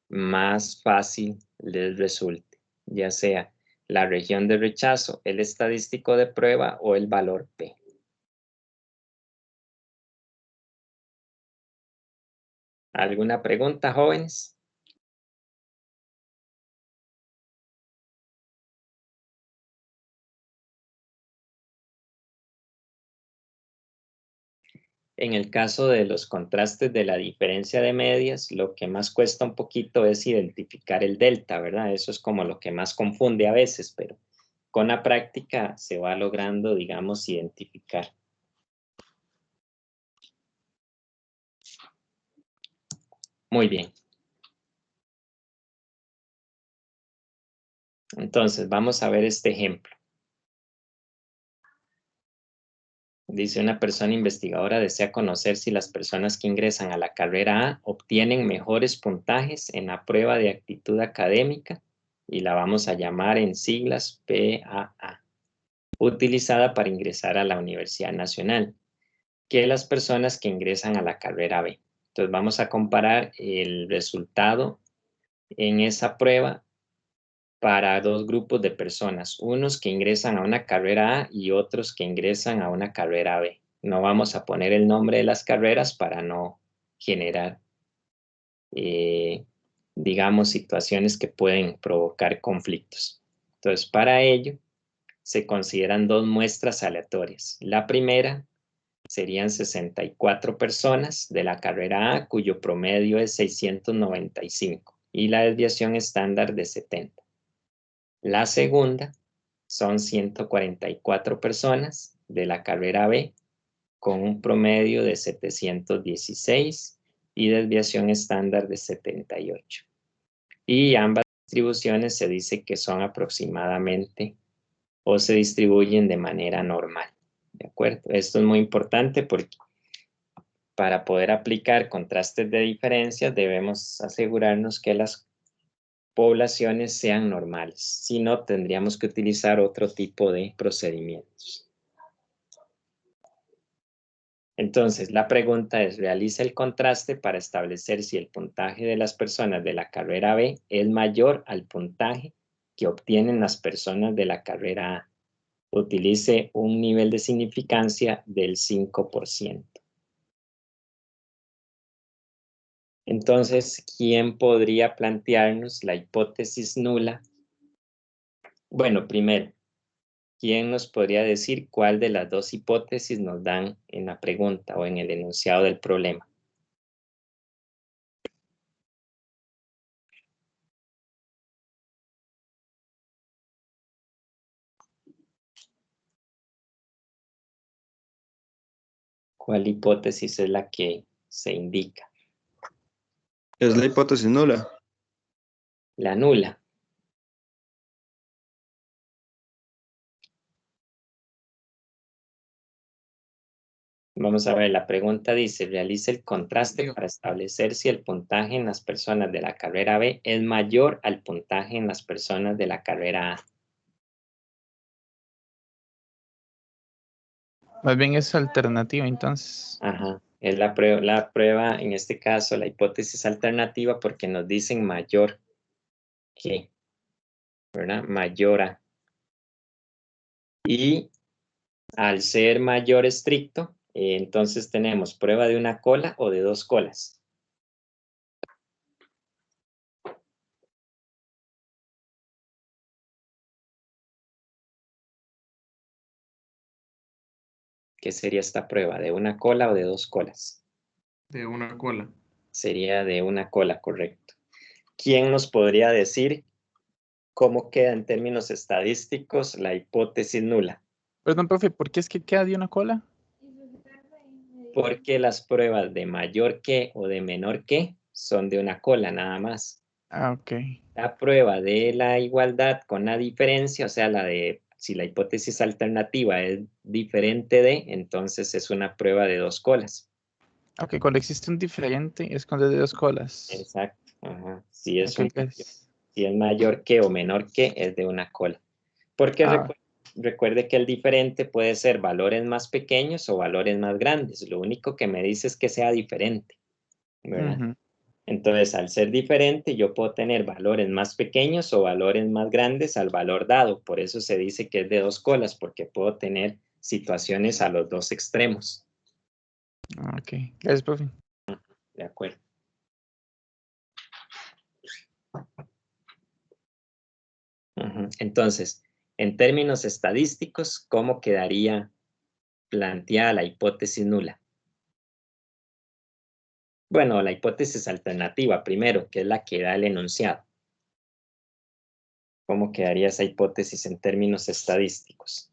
más fácil les resulte, ya sea la región de rechazo, el estadístico de prueba o el valor P. ¿Alguna pregunta, jóvenes? En el caso de los contrastes de la diferencia de medias, lo que más cuesta un poquito es identificar el delta, ¿verdad? Eso es como lo que más confunde a veces, pero con la práctica se va logrando, digamos, identificar. Muy bien. Entonces, vamos a ver este ejemplo. Dice, una persona investigadora desea conocer si las personas que ingresan a la carrera A obtienen mejores puntajes en la prueba de actitud académica, y la vamos a llamar en siglas PAA, utilizada para ingresar a la Universidad Nacional, que las personas que ingresan a la carrera B. Entonces vamos a comparar el resultado en esa prueba para dos grupos de personas, unos que ingresan a una carrera A y otros que ingresan a una carrera B. No vamos a poner el nombre de las carreras para no generar, digamos, situaciones que pueden provocar conflictos. Entonces, para ello, se consideran dos muestras aleatorias. La primera serían 64 personas de la carrera A, cuyo promedio es 695 y la desviación estándar de 70. La segunda son 144 personas de la carrera B con un promedio de 716 y desviación estándar de 78. Y ambas distribuciones se dice que son aproximadamente o se distribuyen de manera normal. ¿De acuerdo? Esto es muy importante porque para poder aplicar contrastes de diferencias debemos asegurarnos que las poblaciones sean normales. Si no, tendríamos que utilizar otro tipo de procedimientos. Entonces, la pregunta es, realiza el contraste para establecer si el puntaje de las personas de la carrera B es mayor al puntaje que obtienen las personas de la carrera A. Utilice un nivel de significancia del 5%. Entonces, ¿quién podría plantearnos la hipótesis nula? Bueno, primero, ¿quién nos podría decir cuál de las dos hipótesis nos dan en la pregunta o en el enunciado del problema? ¿Cuál hipótesis es la que se indica? Es la hipótesis nula. La nula. Vamos a ver, la pregunta dice, realiza el contraste para establecer si el puntaje en las personas de la carrera B es mayor al puntaje en las personas de la carrera A. Más bien es alternativa, entonces. Ajá, es la prueba, en este caso, la hipótesis alternativa, porque nos dicen mayor que, ¿verdad? Mayor a. Y al ser mayor estricto, entonces tenemos prueba de una cola o de dos colas. ¿Qué sería esta prueba? ¿De una cola o de dos colas? De una cola. Sería de una cola, correcto. ¿Quién nos podría decir cómo queda en términos estadísticos la hipótesis nula? Perdón, profe, ¿por qué es que queda de una cola? Porque las pruebas de mayor que o de menor que son de una cola nada más. Ah, ok. La prueba de la igualdad con la diferencia, o sea, la de si la hipótesis alternativa es diferente de, entonces es una prueba de dos colas. Ok, cuando existe un diferente es cuando es de dos colas. Exacto. Ajá. Si es Ok, si es mayor que o menor que, es de una cola. Porque recuerde que el diferente puede ser valores más pequeños o valores más grandes. Lo único que me dice es que sea diferente, ¿verdad? ujú. Entonces, al ser diferente, yo puedo tener valores más pequeños o valores más grandes al valor dado. Por eso se dice que es de dos colas, porque puedo tener situaciones a los dos extremos. Ok, gracias, profe. ¿De acuerdo? Entonces, en términos estadísticos, ¿cómo quedaría planteada la hipótesis nula? Bueno, la hipótesis alternativa primero, que es la que da el enunciado. ¿Cómo quedaría esa hipótesis en términos estadísticos?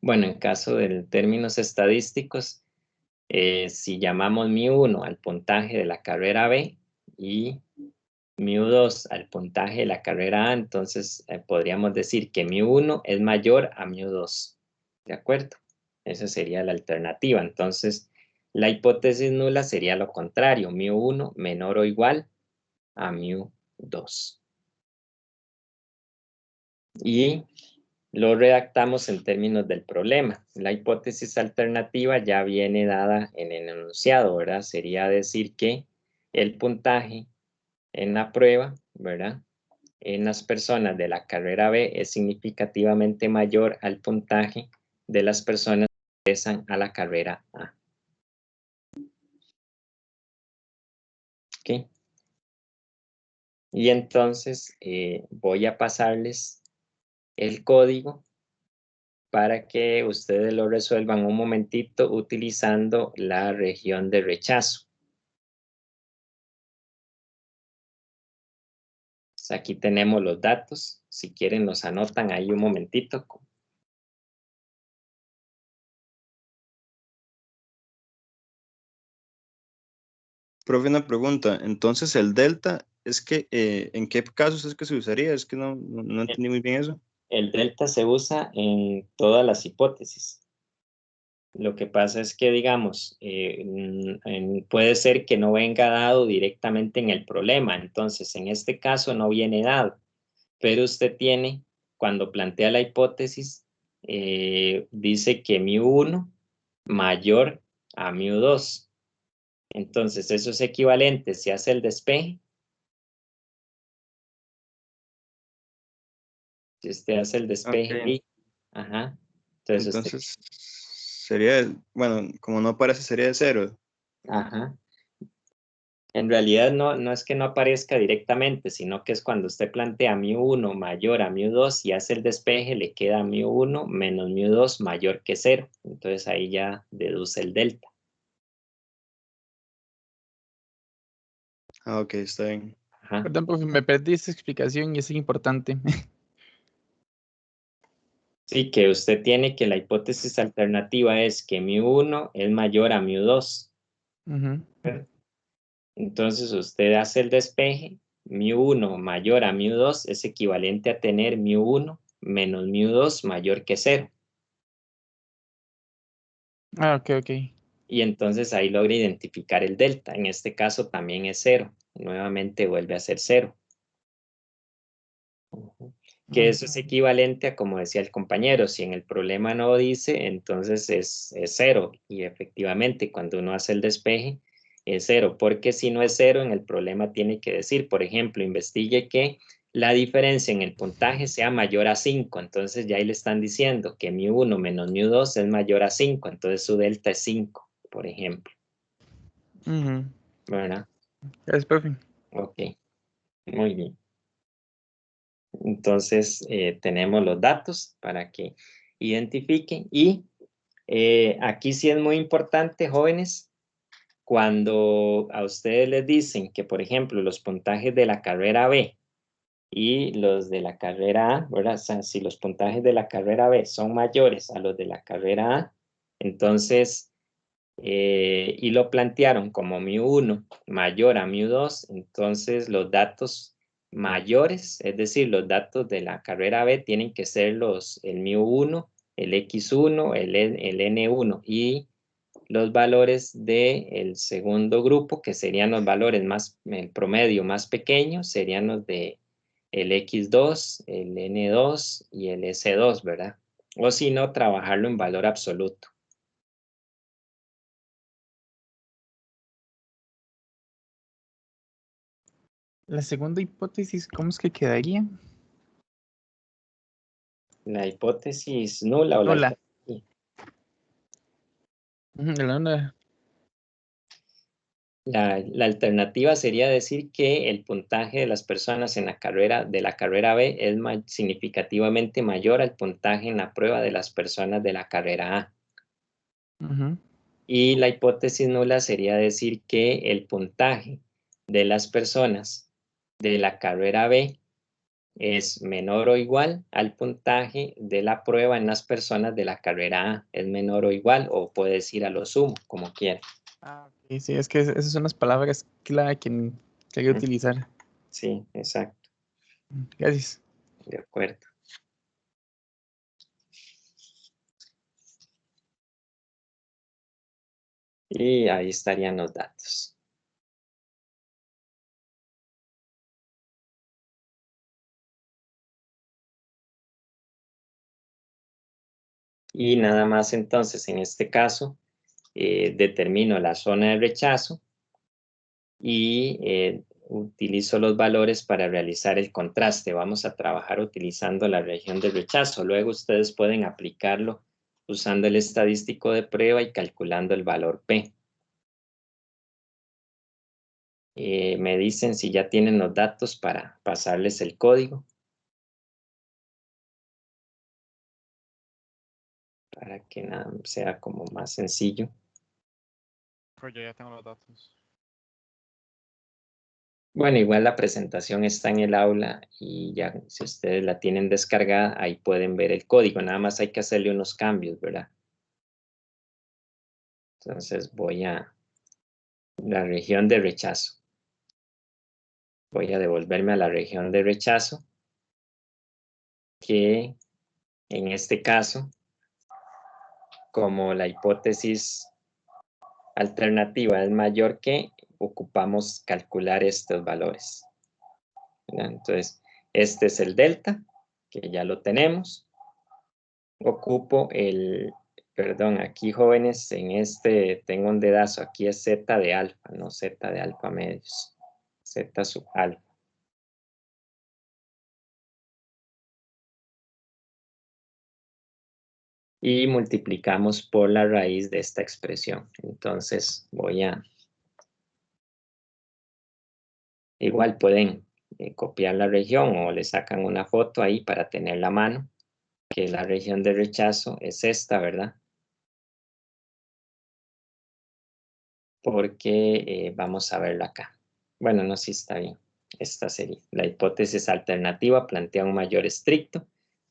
Bueno, en caso de términos estadísticos, si llamamos mu1 al puntaje de la carrera B y mu2 al puntaje de la carrera A, entonces podríamos decir que mu1 es mayor a mu2. ¿De acuerdo? Esa sería la alternativa. Entonces, la hipótesis nula sería lo contrario, mu1 menor o igual a mu2. Y lo redactamos en términos del problema. La hipótesis alternativa ya viene dada en el enunciado, ¿verdad? Sería decir que el puntaje en la prueba, ¿verdad?, en las personas de la carrera B es significativamente mayor al puntaje de las personas que ingresan a la carrera A. ¿Ok? Y entonces voy a pasarles el código para que ustedes lo resuelvan un momentito utilizando la región de rechazo. Aquí tenemos los datos. Si quieren, los anotan ahí un momentito. Profe, una pregunta. Entonces, el delta, es que, ¿en qué casos es que se usaría? Es que no entendí muy bien eso. El delta se usa en todas las hipótesis. Lo que pasa es que, digamos, puede ser que no venga dado directamente en el problema. Entonces, en este caso no viene dado. Pero usted tiene, cuando plantea la hipótesis, dice que mu1 mayor a mu2. Entonces, eso es equivalente. Se hace el despeje. Si usted hace el despeje Ok. y, ajá, entonces usted, Entonces, sería, bueno, como no aparece, sería de 0. ajá. En realidad no es que no aparezca directamente, sino que es cuando usted plantea mu1 mayor a mu2 y hace el despeje, le queda mu1 menos mu2 mayor que 0. Entonces ahí ya deduce el delta. Ah, ok, está bien. Ajá. Perdón, profe, me perdí esta explicación y es importante. Sí, que usted tiene que la hipótesis alternativa es que mu1 es mayor a mu2. Ujú. Entonces usted hace el despeje, mu1 mayor a mu2 es equivalente a tener mu1 menos mu2 mayor que 0. Ah, ok, ok. Y entonces ahí logra identificar el delta. En este caso también es 0. Nuevamente vuelve a ser 0. Que eso es equivalente a, como decía el compañero, si en el problema no dice, entonces es 0. Y efectivamente, cuando uno hace el despeje, es 0. Porque si no es 0, en el problema tiene que decir, por ejemplo, investigue que la diferencia en el puntaje sea mayor a 5. Entonces ya ahí le están diciendo que mu1 menos mu2 es mayor a 5. Entonces su delta es 5, por ejemplo. Ujú. ¿Verdad? Gracias, profe. Ok, muy bien. Entonces, tenemos los datos para que identifiquen. Y aquí sí es muy importante, jóvenes, cuando a ustedes les dicen que, por ejemplo, los puntajes de la carrera B y los de la carrera A, ¿verdad? O sea, si los puntajes de la carrera B son mayores a los de la carrera A, entonces, y lo plantearon como mu1 mayor a mu2, entonces los datos mayores, es decir, los datos de la carrera B tienen que ser el mu1, el x1, el n1 y los valores del segundo grupo, que serían los valores más, el promedio más pequeño, serían los de el x2, el n2 y el s2, ¿verdad? O si no, trabajarlo en valor absoluto. La segunda hipótesis, ¿cómo es que quedaría? La hipótesis nula o la Nula. alternativa. La nula. La alternativa sería decir que el puntaje de las personas en la carrera B es significativamente mayor al puntaje en la prueba de las personas de la carrera A. Ujú. Y la hipótesis nula sería decir que el puntaje de las personas de la carrera B es menor o igual al puntaje de la prueba en las personas de la carrera A. Es menor o igual, o puedes ir a lo sumo, como quieras. Ah, ok, sí, es que esas son las palabras clave que hay que Mm. utilizar. Sí, exacto, Gracias. de acuerdo. Y ahí estarían los datos. Y nada más entonces, en este caso, determino la zona de rechazo y utilizo los valores para realizar el contraste. Vamos a trabajar utilizando la región de rechazo. Luego ustedes pueden aplicarlo usando el estadístico de prueba y calculando el valor P. Me dicen si ya tienen los datos para pasarles el código, para que nada sea como más sencillo. Pues yo ya tengo los datos. Bueno, igual la presentación está en el aula y ya si ustedes la tienen descargada, ahí pueden ver el código. Nada más hay que hacerle unos cambios, ¿verdad? Entonces voy a la región de rechazo. Voy a devolverme a la región de rechazo, que en este caso, como la hipótesis alternativa es mayor que, ocupamos calcular estos valores, ¿verdad? Entonces, este es el delta, que ya lo tenemos. Ocupo perdón, aquí jóvenes, en este tengo un dedazo, aquí es z de alfa, no z de alfa medios, z sub alfa. Y multiplicamos por la raíz de esta expresión. Entonces voy a... Igual pueden copiar la región o le sacan una foto ahí para tener la mano, que la región de rechazo es esta, ¿verdad? Porque vamos a verlo acá. Bueno, no, sí está bien. Esta sería la hipótesis alternativa, plantea un mayor estricto,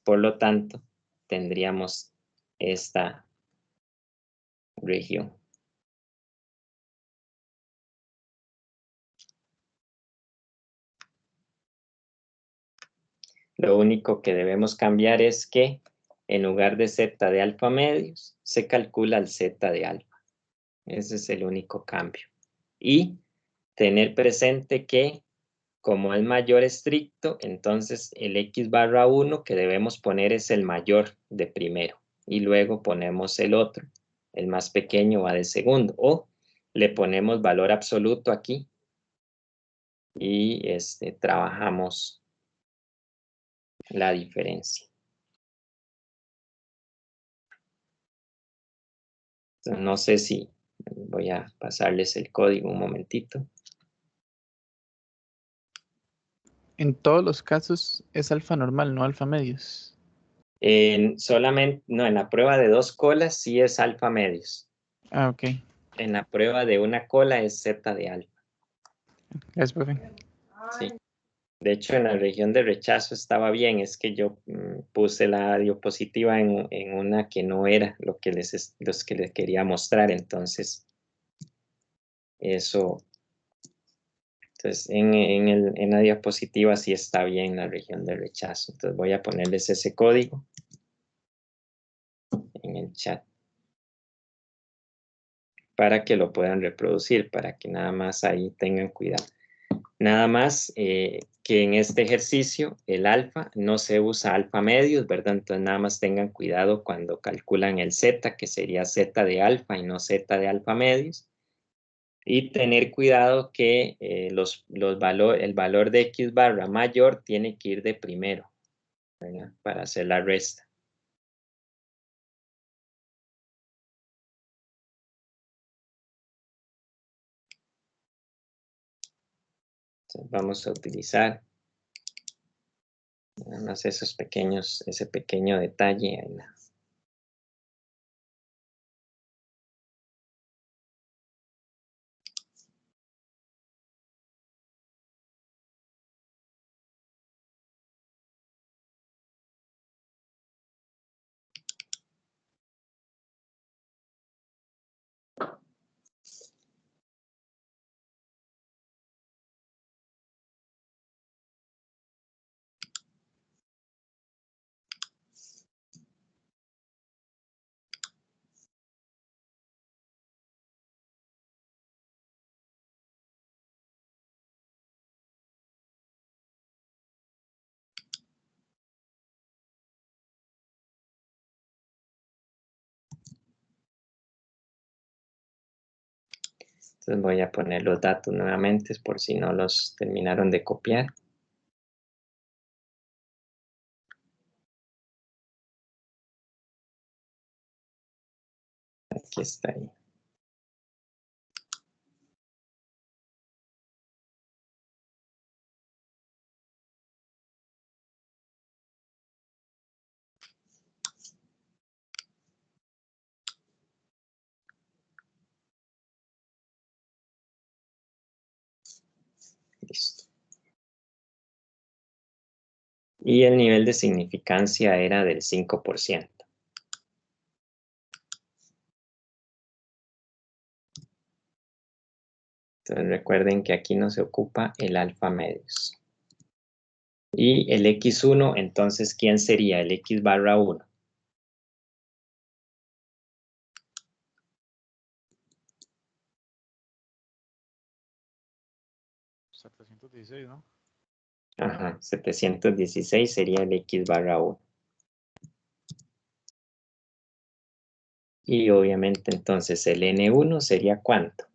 por lo tanto, tendríamos esta región. Lo único que debemos cambiar es que en lugar de z de alfa medios, se calcula el z de alfa. Ese es el único cambio. Y tener presente que como es mayor estricto, entonces el x barra 1 que debemos poner es el mayor de primero. Y luego ponemos el otro. El más pequeño va de segundo. O le ponemos valor absoluto aquí. Y trabajamos la diferencia. Entonces, no sé si voy a pasarles el código un momentito. En todos los casos es alfa normal, no alfa medios. Solamente, no, en la prueba de 2 colas sí es alfa medios. Ah, ok. En la prueba de una cola es z de alfa. Gracias, profe. Sí. De hecho, en la región de rechazo estaba bien, es que yo puse la diapositiva en una que no era lo que les quería mostrar, entonces eso, entonces en la diapositiva sí está bien la región de rechazo, entonces voy a ponerles ese código en el chat para que lo puedan reproducir, para que nada más ahí tengan cuidado. Nada más que en este ejercicio el alfa no se usa alfa medios, ¿verdad? Entonces nada más tengan cuidado cuando calculan el z, que sería z de alfa y no z de alfa medios. Y tener cuidado que el valor de x barra mayor tiene que ir de primero, ¿verdad? Para hacer la resta. Entonces vamos a utilizar nada más ese pequeño detalle en la Entonces voy a poner los datos nuevamente por si no los terminaron de copiar. Aquí está ahí. Listo. Y el nivel de significancia era del 5%. Entonces recuerden que aquí no se ocupa el alfa medios. Y el X1, entonces, ¿quién sería el X barra 1? 716, ¿no? Ajá, 716 sería el X barra 1. Y obviamente entonces el N1 sería ¿cuánto?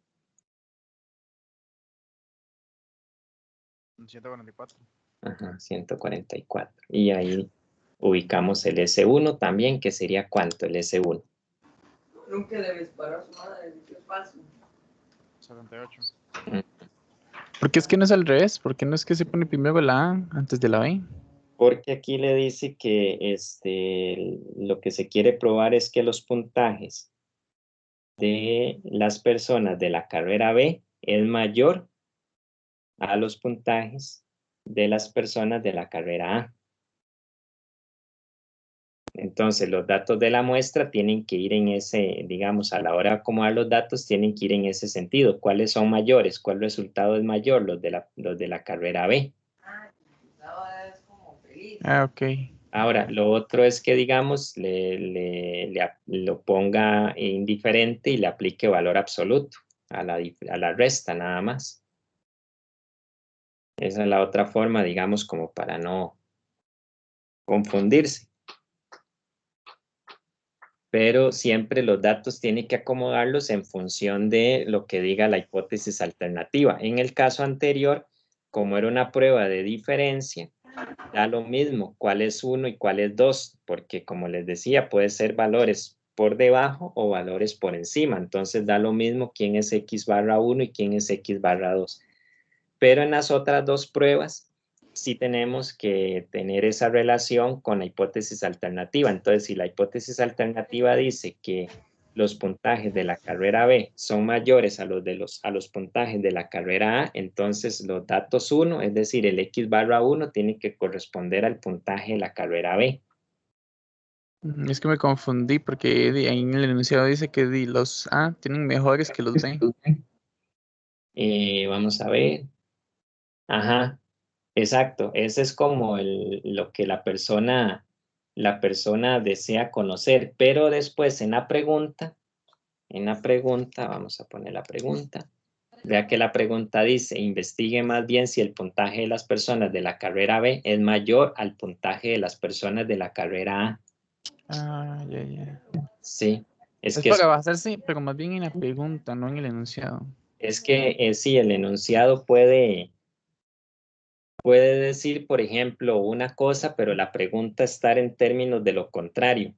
144. Ajá, 144. Y ahí ubicamos el S1 también, que sería ¿cuánto el S1? Nunca le disparó a su madre, ¿qué pasa? 78. ¿Por qué es que no es al revés? ¿Por qué no es que se pone primero la A antes de la B? Porque aquí le dice que lo que se quiere probar es que los puntajes de las personas de la carrera B es mayor a los puntajes de las personas de la carrera A. Entonces, los datos de la muestra tienen que ir en ese, digamos, a la hora de acomodar los datos, tienen que ir en ese sentido. ¿Cuáles son mayores? ¿Cuál resultado es mayor? Los de la carrera B. Ahora es como feliz. Ah, ok. Ahora, lo otro es que, digamos, lo ponga indiferente y le aplique valor absoluto a la resta nada más. Esa es la otra forma, digamos, como para no confundirse. Pero siempre los datos tienen que acomodarlos en función de lo que diga la hipótesis alternativa. En el caso anterior, como era una prueba de diferencia, da lo mismo cuál es 1 y cuál es 2, porque como les decía, puede ser valores por debajo o valores por encima. Entonces da lo mismo quién es X barra 1 y quién es X barra 2. Pero en las otras dos pruebas, sí tenemos que tener esa relación con la hipótesis alternativa. Entonces, si la hipótesis alternativa dice que los puntajes de la carrera B son mayores a los puntajes de la carrera A, entonces los datos 1, es decir, el X barra 1, tiene que corresponder al puntaje de la carrera B. Es que me confundí porque ahí en el enunciado dice que los A tienen mejores que los B. Vamos a ver. Ajá, exacto. Ese es como lo que la persona desea conocer, pero después en la pregunta, vamos a poner la pregunta. Vea que la pregunta dice, investigue más bien si el puntaje de las personas de la carrera B es mayor al puntaje de las personas de la carrera A. Ah, ya. Sí, Es para basarse, pero más bien en la pregunta, no en el enunciado. es que sí, el enunciado puede decir, por ejemplo, una cosa, pero la pregunta estar en términos de lo contrario.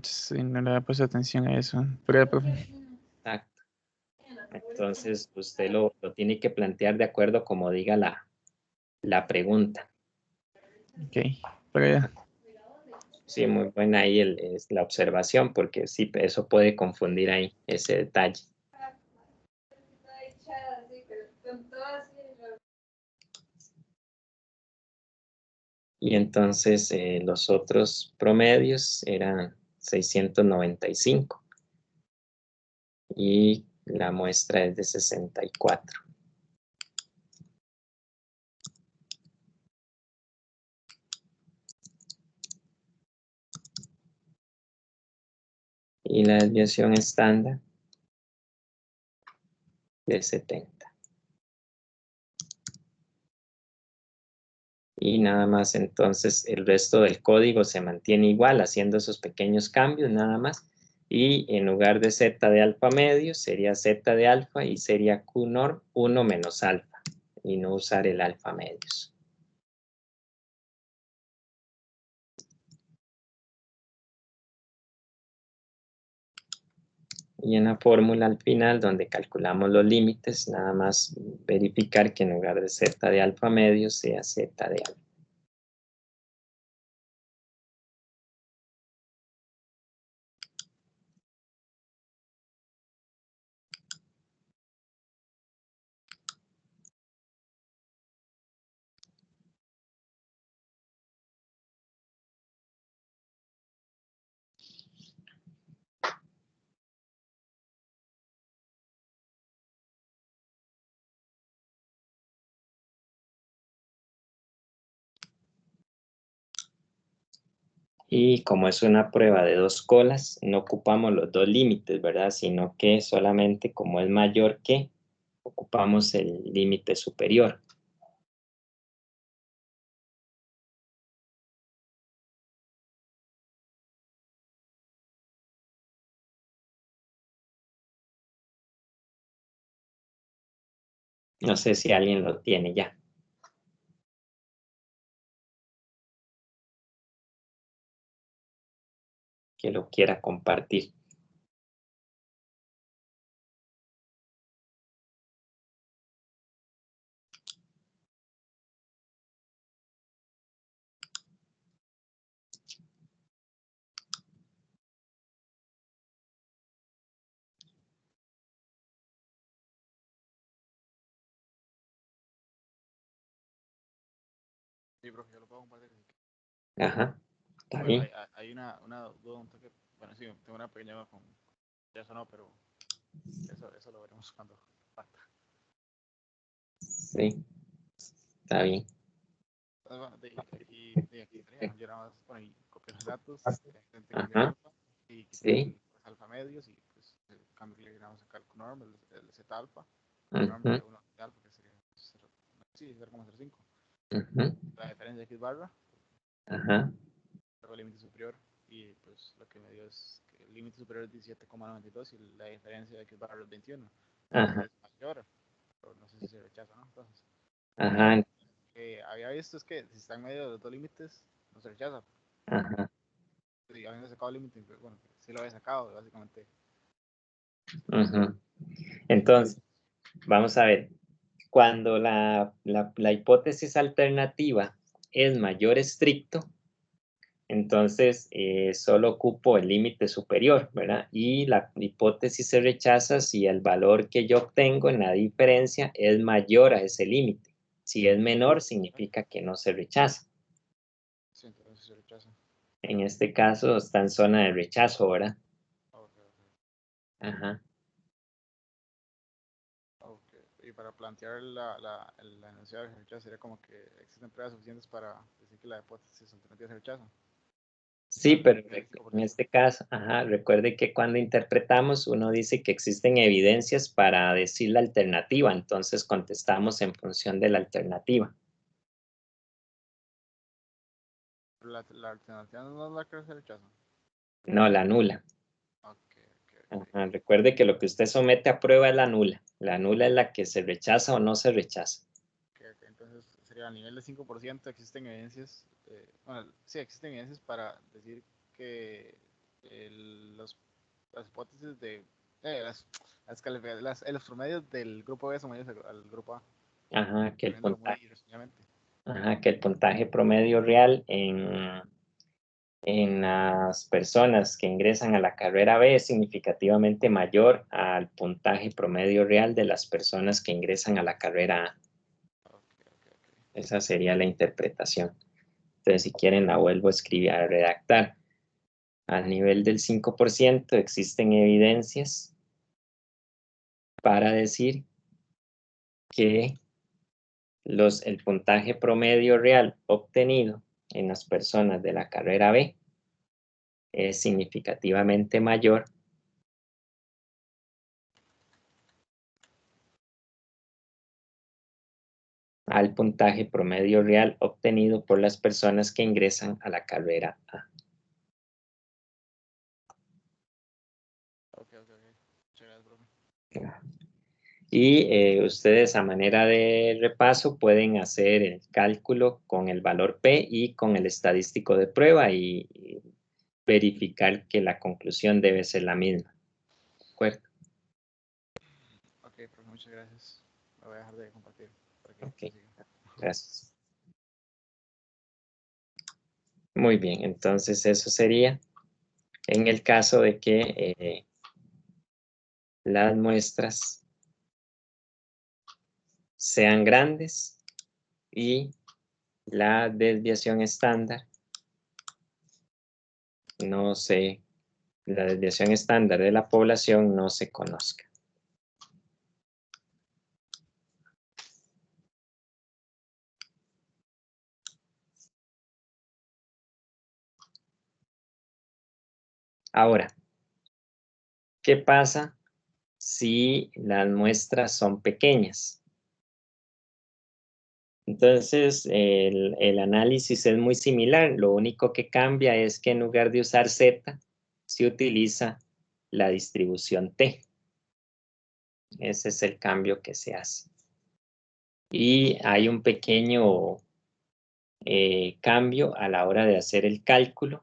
Sí, no le había puesto atención a eso. Pero, Exacto. Entonces, usted lo tiene que plantear de acuerdo como diga la pregunta. ok, pero ya. Sí, muy buena ahí es la observación, porque sí, eso puede confundir ahí ese detalle. Y entonces los otros promedios eran 695 y la muestra es de 64. Y la desviación estándar de 70. Y nada más, entonces el resto del código se mantiene igual, haciendo esos pequeños cambios nada más. Y en lugar de z de alfa medio, sería z de alfa y sería Q norm 1 menos alfa. Y no usar el alfa medios. Y en la fórmula al final, donde calculamos los límites, nada más verificar que en lugar de z de alfa medio, sea z de alfa. Y como es una prueba de dos colas, no ocupamos los dos límites, ¿verdad? Sino que solamente como es mayor que, ocupamos el límite superior. No sé si alguien lo tiene ya. Que lo quiera compartir. Sí, profe, yo lo puedo compartir. Ajá, está Bueno, bien. hay una duda, un toque. Bueno, sí, tengo una pequeña duda con eso, no, pero eso lo veremos cuando falta. Sí, está bien. Entonces, bueno, de aquí estaría. Yo nada más por ahí copio los datos, intenté cambiar Ajá, alfa y quitar sí. pues, alfa medios y pues cambio le nada más acá el norm, el z alfa, norm Ujú, de 1 de alfa, que sería 0, sí, 0,05. ujú, La diferencia de x barra, ajá, luego el límite superior y pues lo que me dio es que el límite superior es 17,92 y la diferencia de x barra es 21. Entonces ajá, es mayor, pero no sé si se rechaza, ¿no? Entonces, ajá, lo que había visto es que si está en medio de los dos límites, no se rechaza. ajá, Si habiendo sacado el límite, pues, bueno, sí lo había sacado, básicamente. ujú. Entonces, vamos a ver. Cuando la hipótesis alternativa es mayor estricto, entonces solo ocupo el límite superior, ¿verdad? Y la hipótesis se rechaza si el valor que yo obtengo en la diferencia es mayor a ese límite. Si es menor, significa que no se rechaza. Sí, entonces se rechaza. En este caso está en zona de rechazo, ¿verdad? Okay, okay. Ajá. Okay. Y para plantear la enunciado de rechazo sería como que existen pruebas suficientes para decir que la hipótesis alternativa se rechaza. Sí, pero Nivel del en 5%. este caso, ajá, recuerde que cuando interpretamos uno dice que existen evidencias para decir la alternativa, entonces contestamos en función de la alternativa. La alternativa no es la que se rechaza. No, la nula. Okay, okay, okay. Ajá, recuerde que lo que usted somete a prueba es la nula. La nula es la que se rechaza o no se rechaza. Okay, okay. Entonces sería a nivel del 5% existen evidencias, bueno, sí, existen evidencias para decir que las hipótesis de los promedios del grupo B son mayores al grupo A, Ajá, viéndolo muy resumidamente. que el puntaje promedio real en las personas que ingresan a la carrera B es significativamente mayor al puntaje promedio real de las personas que ingresan a la carrera A. Okay, okay, okay. Esa sería la interpretación. Entonces, si quieren, la vuelvo a escribir, a redactar. Al nivel del 5% existen evidencias para decir que el puntaje promedio real obtenido en las personas de la carrera B es significativamente mayor al puntaje promedio real obtenido por las personas que ingresan a la carrera A. Y ustedes a manera de repaso pueden hacer el cálculo con el valor P y con el estadístico de prueba y verificar que la conclusión debe ser la misma. ¿De acuerdo? Ok, pues muchas gracias. Me voy a dejar de compartir. Para que Ok. siga. Gracias. Muy bien, entonces eso sería en el caso de que las muestras sean grandes y la desviación estándar la desviación estándar de la población no se conozca. Ahora, ¿qué pasa si las muestras son pequeñas? Entonces, el análisis es muy similar. Lo único que cambia es que en lugar de usar Z, se utiliza la distribución T. Ese es el cambio que se hace. Y hay un pequeño cambio a la hora de hacer el cálculo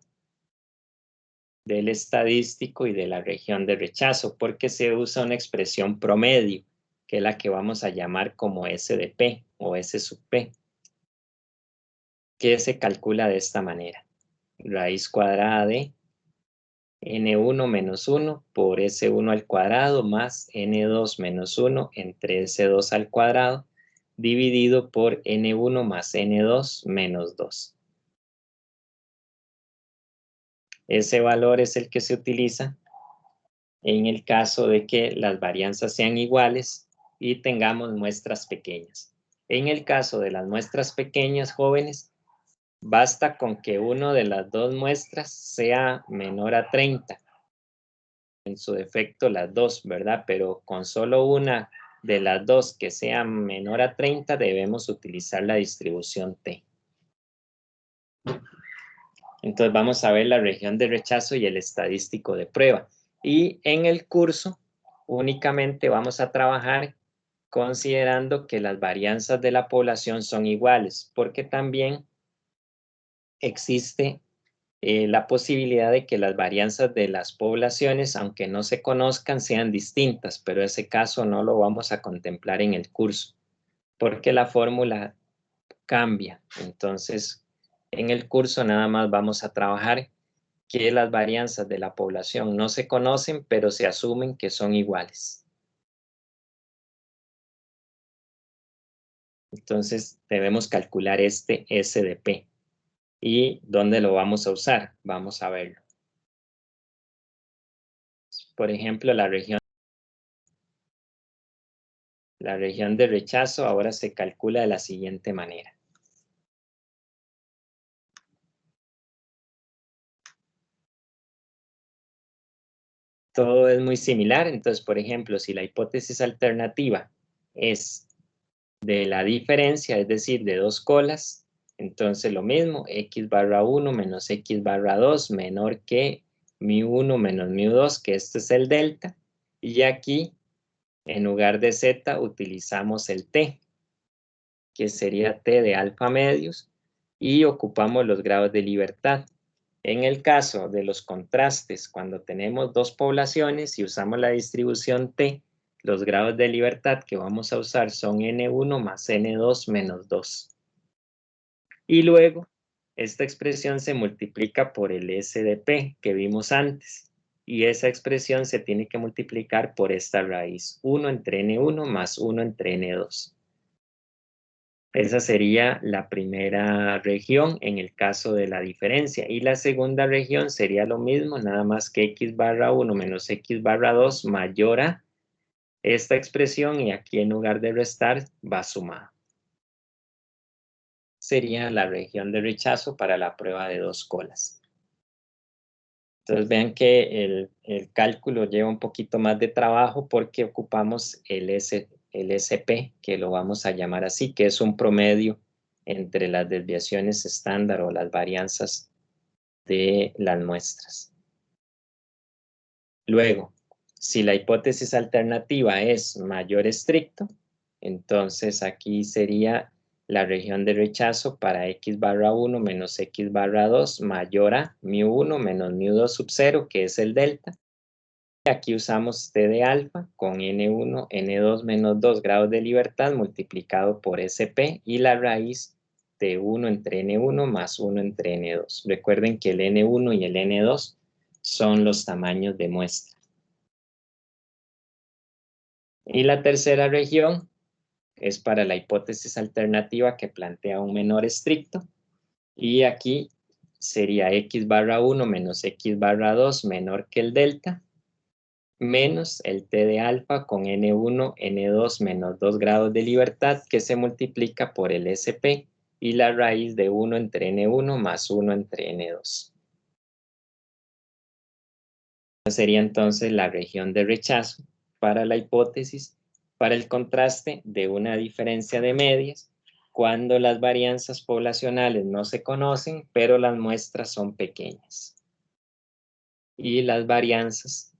del estadístico y de la región de rechazo, porque se usa una expresión promedio, que es la que vamos a llamar como S de P o S sub P, que se calcula de esta manera. Raíz cuadrada de N1 menos 1 por S1 al cuadrado más N2 menos 1 entre S2 al cuadrado dividido por N1 más N2 menos 2. Ese valor es el que se utiliza en el caso de que las varianzas sean iguales y tengamos muestras pequeñas. En el caso de las muestras pequeñas, jóvenes, basta con que una de las dos muestras sea menor a 30. En su defecto las dos, ¿verdad? Pero con solo una de las dos que sea menor a 30 debemos utilizar la distribución T. Entonces vamos a ver la región de rechazo y el estadístico de prueba. Y en el curso únicamente vamos a trabajar considerando que las varianzas de la población son iguales, porque también existe la posibilidad de que las varianzas de las poblaciones, aunque no se conozcan, sean distintas, pero ese caso no lo vamos a contemplar en el curso, porque la fórmula cambia. Entonces, en el curso nada más vamos a trabajar que las varianzas de la población no se conocen, pero se asumen que son iguales. Entonces, debemos calcular este S de P. ¿Y dónde lo vamos a usar? Vamos a verlo. Por ejemplo, la región de rechazo ahora se calcula de la siguiente manera. Todo es muy similar, entonces, por ejemplo, si la hipótesis alternativa es de la diferencia, es decir, de dos colas, entonces lo mismo, x barra 1 menos x barra 2 menor que mu1 menos mu2, que este es el delta, y aquí, en lugar de z, utilizamos el t, que sería t de alfa medios, y ocupamos los grados de libertad. En el caso de los contrastes, cuando tenemos dos poblaciones y usamos la distribución T, los grados de libertad que vamos a usar son N1 más N2 menos 2. Y luego, esta expresión se multiplica por el S de P que vimos antes. Y esa expresión se tiene que multiplicar por esta raíz, 1 entre N1 más 1 entre N2. Esa sería la primera región en el caso de la diferencia. Y la segunda región sería lo mismo, nada más que x barra 1 menos x barra 2 mayor a esta expresión y aquí en lugar de restar va sumado. Sería la región de rechazo para la prueba de dos colas. Entonces vean que el cálculo lleva un poquito más de trabajo porque ocupamos el SP, que lo vamos a llamar así, que es un promedio entre las desviaciones estándar o las varianzas de las muestras. Luego, Si la hipótesis alternativa es mayor estricto, entonces aquí sería la región de rechazo para x barra 1 menos x barra 2 mayor a mu1 menos mu2 sub 0, que es el delta. Aquí usamos t de alfa con n1, n2 menos 2 grados de libertad multiplicado por sp y la raíz de 1 entre n1 más 1 entre n2. Recuerden que el n1 y el n2 son los tamaños de muestra. Y la tercera región es para la hipótesis alternativa que plantea un menor estricto. Y aquí sería x barra 1 menos x barra 2 menor que el delta, menos el t de alfa con n1, n2 menos 2 grados de libertad que se multiplica por el sp y la raíz de 1 entre n1 más 1 entre n2. Esa sería entonces la región de rechazo para la hipótesis, para el contraste de una diferencia de medias cuando las varianzas poblacionales no se conocen, pero las muestras son pequeñas. Y las varianzas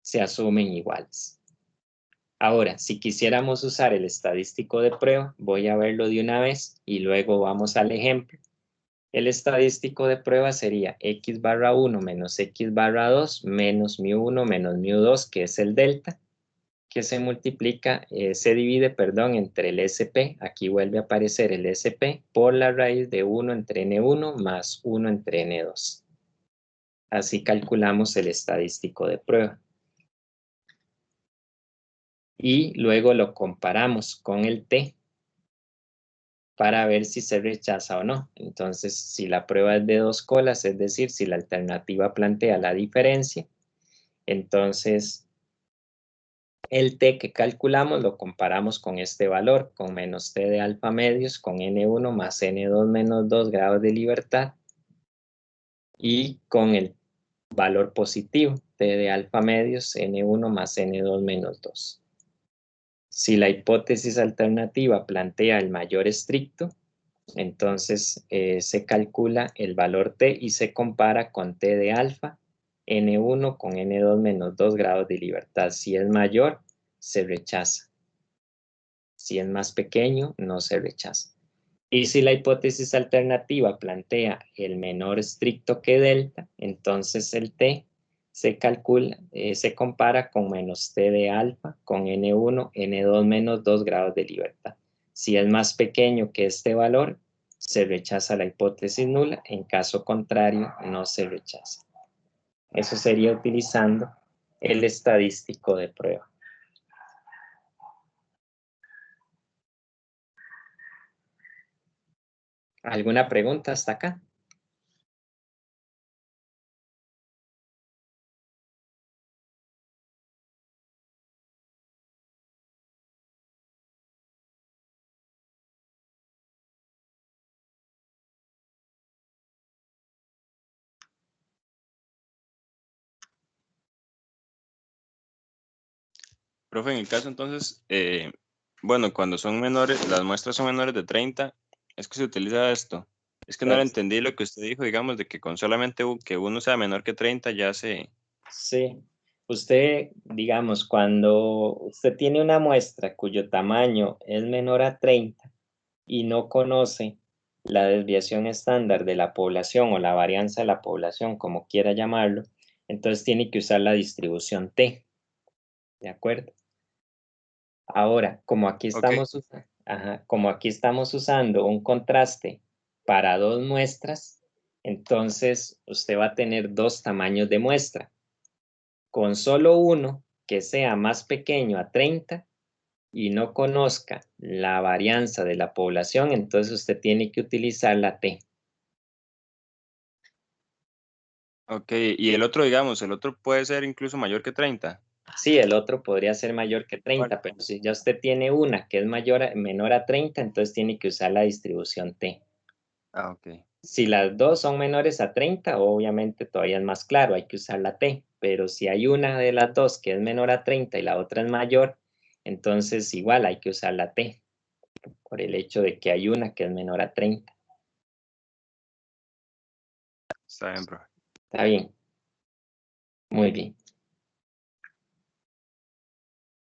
se asumen iguales. Ahora, si quisiéramos usar el estadístico de prueba, voy a verlo de una vez y luego vamos al ejemplo. El estadístico de prueba sería x barra 1 menos x barra 2 menos mu1 menos mu2, que es el delta, que se multiplica, se divide, perdón, entre el SP, aquí vuelve a aparecer el SP, por la raíz de 1 entre N1 más 1 entre N2. Así calculamos el estadístico de prueba. Y luego lo comparamos con el T para ver si se rechaza o no. Entonces, si la prueba es de 2 colas, es decir, si la alternativa plantea la diferencia, entonces el T que calculamos lo comparamos con este valor, con menos T de alfa medios, con N1 más N2 menos 2 grados de libertad, y con el valor positivo, T de alfa medios, N1 más N2 menos 2. Si la hipótesis alternativa plantea el mayor estricto, entonces se calcula el valor T y se compara con T de alfa, N1 con N2 menos 2 grados de libertad. Si es mayor, se rechaza. Si es más pequeño, no se rechaza. Y si la hipótesis alternativa plantea el menor estricto que delta, entonces el T se calcula, se compara con menos T de alfa, con N1, N2 menos 2 grados de libertad. Si es más pequeño que este valor, se rechaza la hipótesis nula, en caso contrario, no se rechaza. Eso sería utilizando el estadístico de prueba. ¿Alguna pregunta hasta acá? Profe, en el caso entonces, bueno, cuando son menores, las muestras son menores de 30, es que se utiliza esto. Es que no le entendí lo que usted dijo, digamos, de que con solamente que uno sea menor que 30 ya se... Sí, usted, digamos, cuando usted tiene una muestra cuyo tamaño es menor a 30 y no conoce la desviación estándar de la población o la varianza de la población, como quiera llamarlo, entonces tiene que usar la distribución T, ¿de acuerdo? Ahora, como aquí estamos, como aquí estamos usando un contraste para dos muestras, entonces usted va a tener dos tamaños de muestra. Con solo uno que sea más pequeño a 30 y no conozca la varianza de la población, entonces usted tiene que utilizar la T. Ok, y el otro, digamos, el otro puede ser incluso mayor que 30. Sí, el otro podría ser mayor que 30, pero si ya usted tiene una que es menor a 30, entonces tiene que usar la distribución T. Ah, ok. Si las dos son menores a 30, obviamente todavía es más claro, hay que usar la T, pero si hay una de las dos que es menor a 30 y la otra es mayor, entonces igual hay que usar la T, por el hecho de que hay una que es menor a 30. Está bien, profe. Está bien. Muy bien.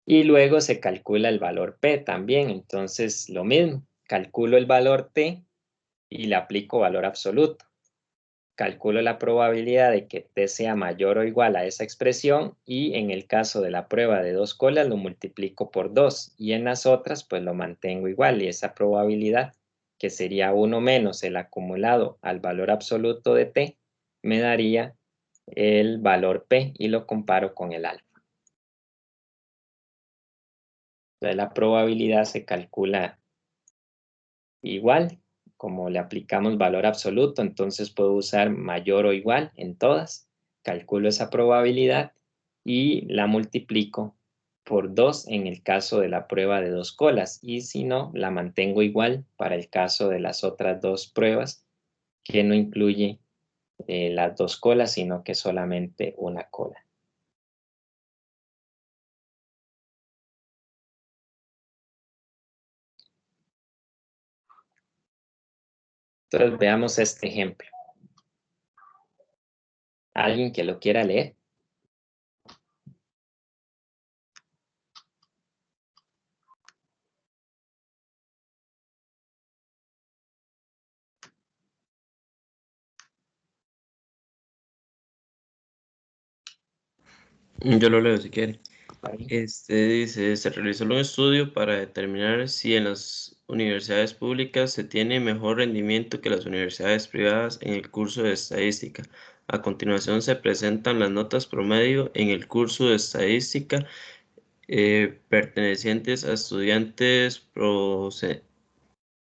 Y luego se calcula el valor P también. Entonces, lo mismo, calculo el valor T y le aplico valor absoluto. Calculo la probabilidad de que T sea mayor o igual a esa expresión y en el caso de la prueba de 2 colas lo multiplico por 2 y en las otras pues lo mantengo igual y esa probabilidad que sería 1 menos el acumulado al valor absoluto de T me daría el valor P y lo comparo con el alfa. Entonces la probabilidad se calcula igual, como le aplicamos valor absoluto, entonces puedo usar mayor o igual en todas, calculo esa probabilidad y la multiplico por 2 en el caso de la prueba de 2 colas y si no, la mantengo igual para el caso de las otras 2 pruebas que no incluye las 2 colas, sino que solamente una cola. Entonces veamos este ejemplo. ¿Alguien que lo quiera leer? Yo lo leo si quiere. ¿Alguien? Dice, se realizó un estudio para determinar si en las universidades públicas se tiene mejor rendimiento que las universidades privadas en el curso de estadística. A continuación se presentan las notas promedio en el curso de estadística pertenecientes a estudiantes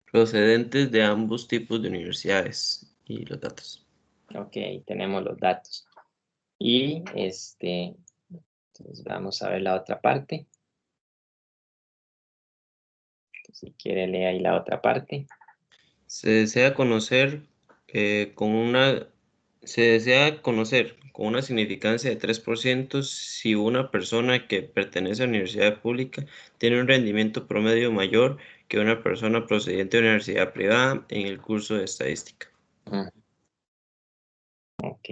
procedentes de ambos tipos de universidades y los datos. Ok, tenemos los datos. Y entonces vamos a ver la otra parte. Si quiere leer ahí la otra parte. Se desea conocer se desea conocer con una significancia de 3% si una persona que pertenece a la universidad pública tiene un rendimiento promedio mayor que una persona procedente de una universidad privada en el curso de estadística. Ok.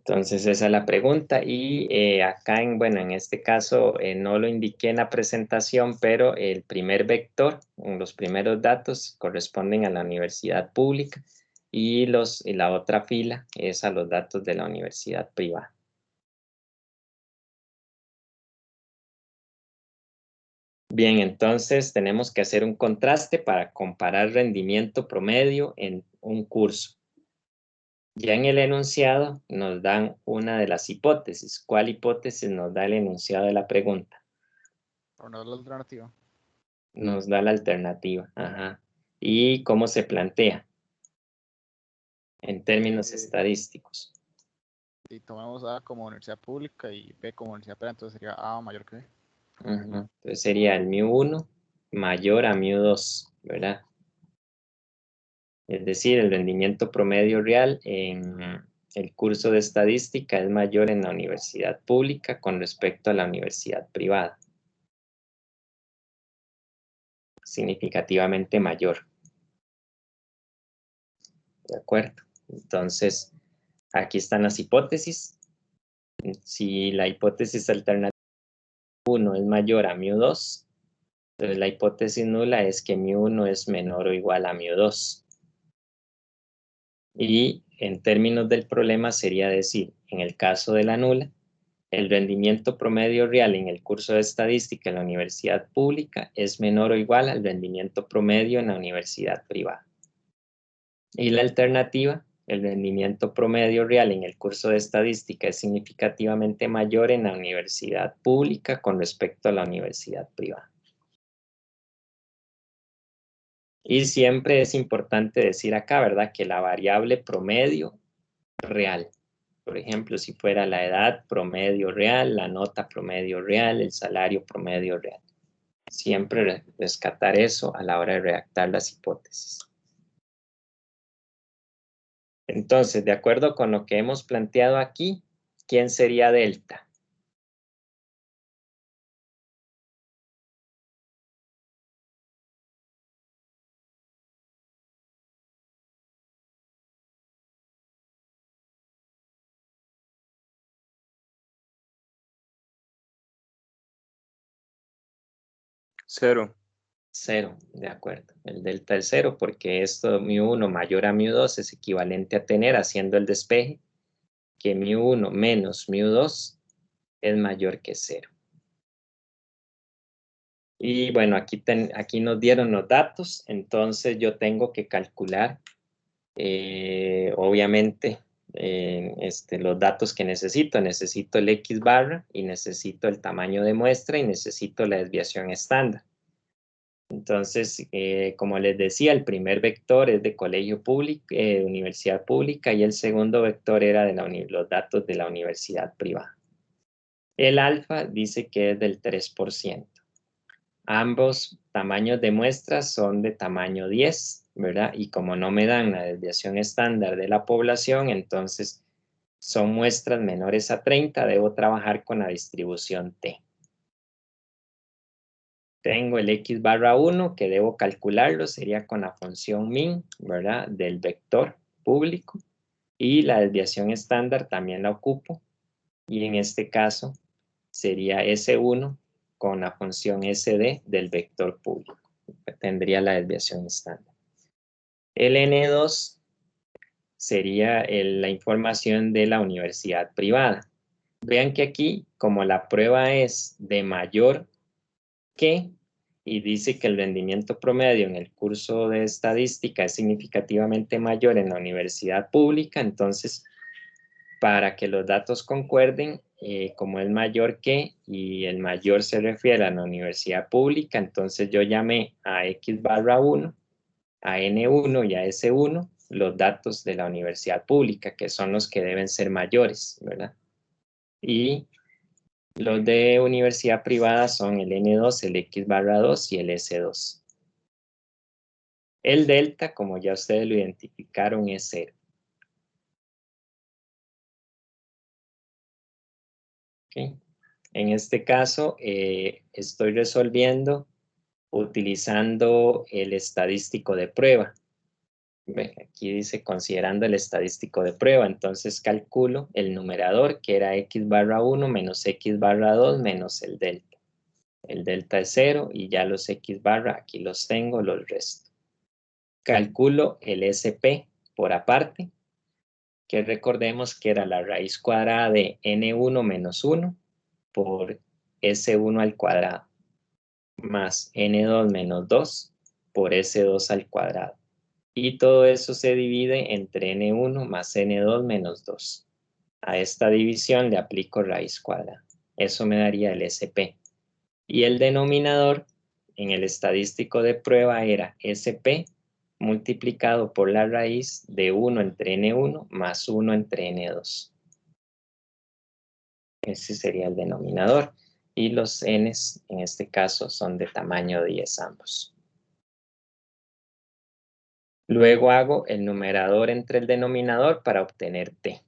Entonces esa es la pregunta y acá en este caso no lo indiqué en la presentación, pero el primer vector, los primeros datos corresponden a la universidad pública y la otra fila es a los datos de la universidad privada. Bien, entonces tenemos que hacer un contraste para comparar rendimiento promedio en un curso. Ya en el enunciado nos dan una de las hipótesis. ¿Cuál hipótesis nos da el enunciado de la pregunta? Por no dar la alternativa. Nos da la alternativa. Ajá. ¿Y cómo se plantea? En términos estadísticos. Y tomamos A como universidad pública y B como universidad privada, entonces sería A mayor que B. Ujú. Entonces sería el μ1 mayor a μ2, ¿verdad? Es decir, el rendimiento promedio real en el curso de estadística es mayor en la universidad pública con respecto a la universidad privada. Significativamente mayor. ¿De acuerdo? Entonces, aquí están las hipótesis. Si la hipótesis alternativa 1 es mayor a μ2, entonces la hipótesis nula es que μ1 es menor o igual a μ2. Y en términos del problema sería decir, en el caso de la nula, el rendimiento promedio real en el curso de estadística en la universidad pública es menor o igual al rendimiento promedio en la universidad privada. Y la alternativa, el rendimiento promedio real en el curso de estadística es significativamente mayor en la universidad pública con respecto a la universidad privada. Y siempre es importante decir acá, ¿verdad?, que la variable promedio real, por ejemplo, si fuera la edad promedio real, la nota promedio real, el salario promedio real. Siempre rescatar eso a la hora de redactar las hipótesis. Entonces, de acuerdo con lo que hemos planteado aquí, ¿quién sería delta? 0. 0, de acuerdo. El delta es 0 porque esto μ1 mayor a μ2 es equivalente a tener, haciendo el despeje, que μ1 menos μ2 es mayor que 0. Y bueno, aquí nos dieron los datos, entonces yo tengo que calcular, obviamente, los datos que necesito. Necesito el X barra y necesito el tamaño de muestra y necesito la desviación estándar. Entonces, como les decía, el primer vector es de colegio público, universidad pública, y el segundo vector era de los datos de la universidad privada. El alfa dice que es del 3%. Ambos tamaños de muestras son de tamaño 10, ¿verdad? Y como no me dan la desviación estándar de la población, entonces son muestras menores a 30, debo trabajar con la distribución T. Tengo el X barra 1 que debo calcularlo, sería con la función min, ¿verdad? Del vector público. Y la desviación estándar también la ocupo. Y en este caso sería S1 con la función SD del vector público. Tendría la desviación estándar. El N2 sería la información de la universidad privada. Vean que aquí, como la prueba es de mayor que, y dice que el rendimiento promedio en el curso de estadística es significativamente mayor en la universidad pública, entonces, para que los datos concuerden, como es mayor que, y el mayor se refiere a la universidad pública, entonces yo llamé a X barra 1, a N1 y a S1 los datos de la universidad pública, que son los que deben ser mayores, ¿verdad? Y los de universidad privada son el N2, el X barra 2 y el S2. El delta, como ya ustedes lo identificaron, es 0. ¿Okay? En este caso, estoy resolviendo utilizando el estadístico de prueba. Aquí dice considerando el estadístico de prueba, entonces calculo el numerador, que era X barra 1 menos X barra 2 menos el delta. El delta es 0 y ya los X barra, aquí los tengo, los resto. Calculo el SP por aparte, que recordemos que era la raíz cuadrada de N1 menos 1 por S1 al cuadrado, más N2 menos 2 por S2 al cuadrado. Y todo eso se divide entre N1 más N2 menos 2. A esta división le aplico raíz cuadrada. Eso me daría el SP. Y el denominador en el estadístico de prueba era SP multiplicado por la raíz de 1 entre N1 más 1 entre N2. Ese sería el denominador. Y los N's en este caso son de tamaño 10 ambos. Luego hago el numerador entre el denominador para obtener T.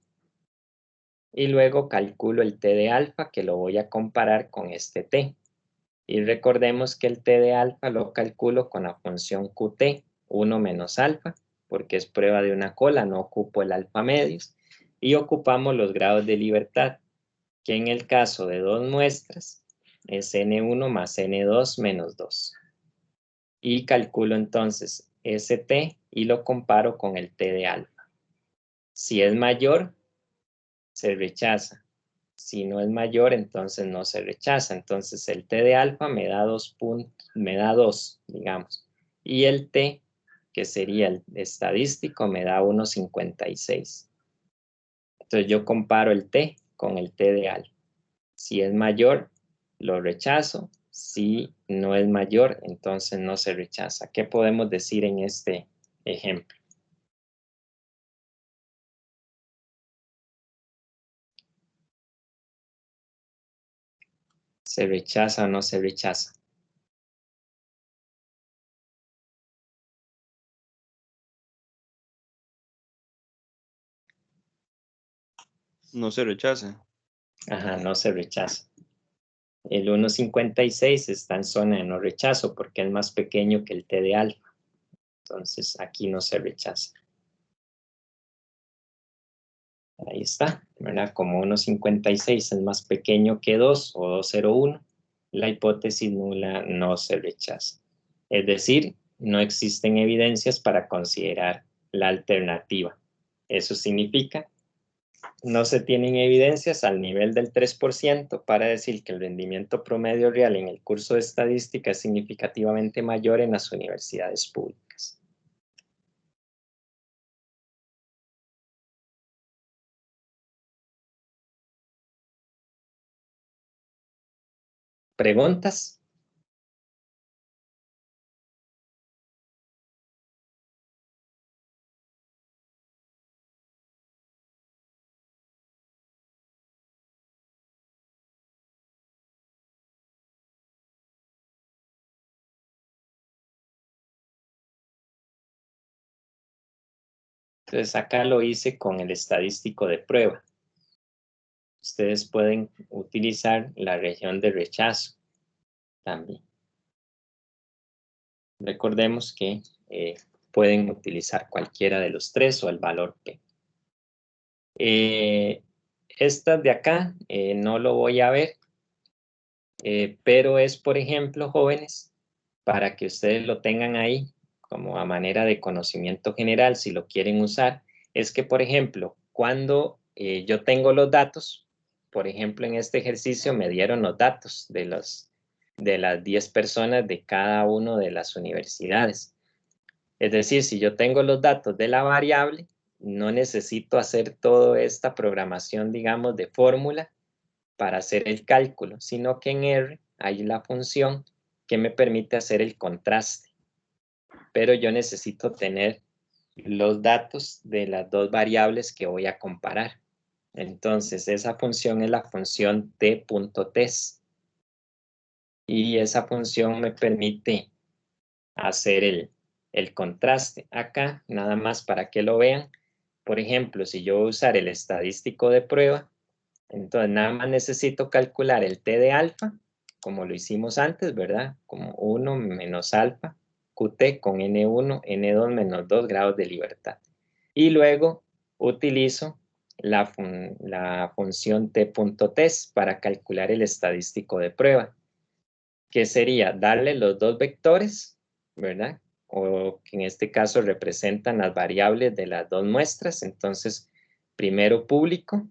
Y luego calculo el T de alfa, que lo voy a comparar con este T. Y recordemos que el T de alfa lo calculo con la función QT, 1 menos alfa, porque es prueba de una cola, no ocupo el alfa medios. Y ocupamos los grados de libertad, que en el caso de dos muestras es N1 más N2 menos 2. Y calculo entonces ST y lo comparo con el T de alfa. Si es mayor, se rechaza. Si no es mayor, entonces no se rechaza. Entonces el T de alfa me da 2 puntos, me da 2, digamos. Y el T, que sería el estadístico, me da 1,56. Entonces yo comparo el T con el T de alfa. Si es mayor, lo rechazo. Si no es mayor, entonces no se rechaza. ¿Qué podemos decir en este ejemplo? ¿Se rechaza o no se rechaza? No se rechaza. Ajá, no se rechaza. El 1,56 está en zona de no rechazo porque es más pequeño que el T de alfa. Entonces aquí no se rechaza. Ahí está, ¿verdad? Como 1,56 es más pequeño que 2 o 2,01, la hipótesis nula no se rechaza. Es decir, no existen evidencias para considerar la alternativa. Eso significa, no se tienen evidencias al nivel del 3% para decir que el rendimiento promedio real en el curso de estadística es significativamente mayor en las universidades públicas. ¿Preguntas? Entonces acá lo hice con el estadístico de prueba. Ustedes pueden utilizar la región de rechazo también. Recordemos que pueden utilizar cualquiera de los tres o el valor P. Estas de acá no lo voy a ver, pero es, por ejemplo, jóvenes, para que ustedes lo tengan ahí como a manera de conocimiento general, si lo quieren usar, es que, por ejemplo, cuando yo tengo los datos, por ejemplo, en este ejercicio me dieron los datos de las 10 personas de cada una de las universidades. Es decir, si yo tengo los datos de la variable, no necesito hacer toda esta programación, digamos, de fórmula para hacer el cálculo, sino que en R hay la función que me permite hacer el contraste. Pero yo necesito tener los datos de las dos variables que voy a comparar. Entonces, esa función es la función t.test. Y esa función me permite hacer el contraste. Acá, nada más para que lo vean. Por ejemplo, si yo voy a usar el estadístico de prueba, entonces nada más necesito calcular el t de alfa, como lo hicimos antes, ¿verdad? Como 1 menos alfa, qt con n1, n2 menos 2 grados de libertad. Y luego utilizo la función t.test para calcular el estadístico de prueba, que sería darle los dos vectores, ¿verdad? O que en este caso representan las variables de las dos muestras. Entonces, primero público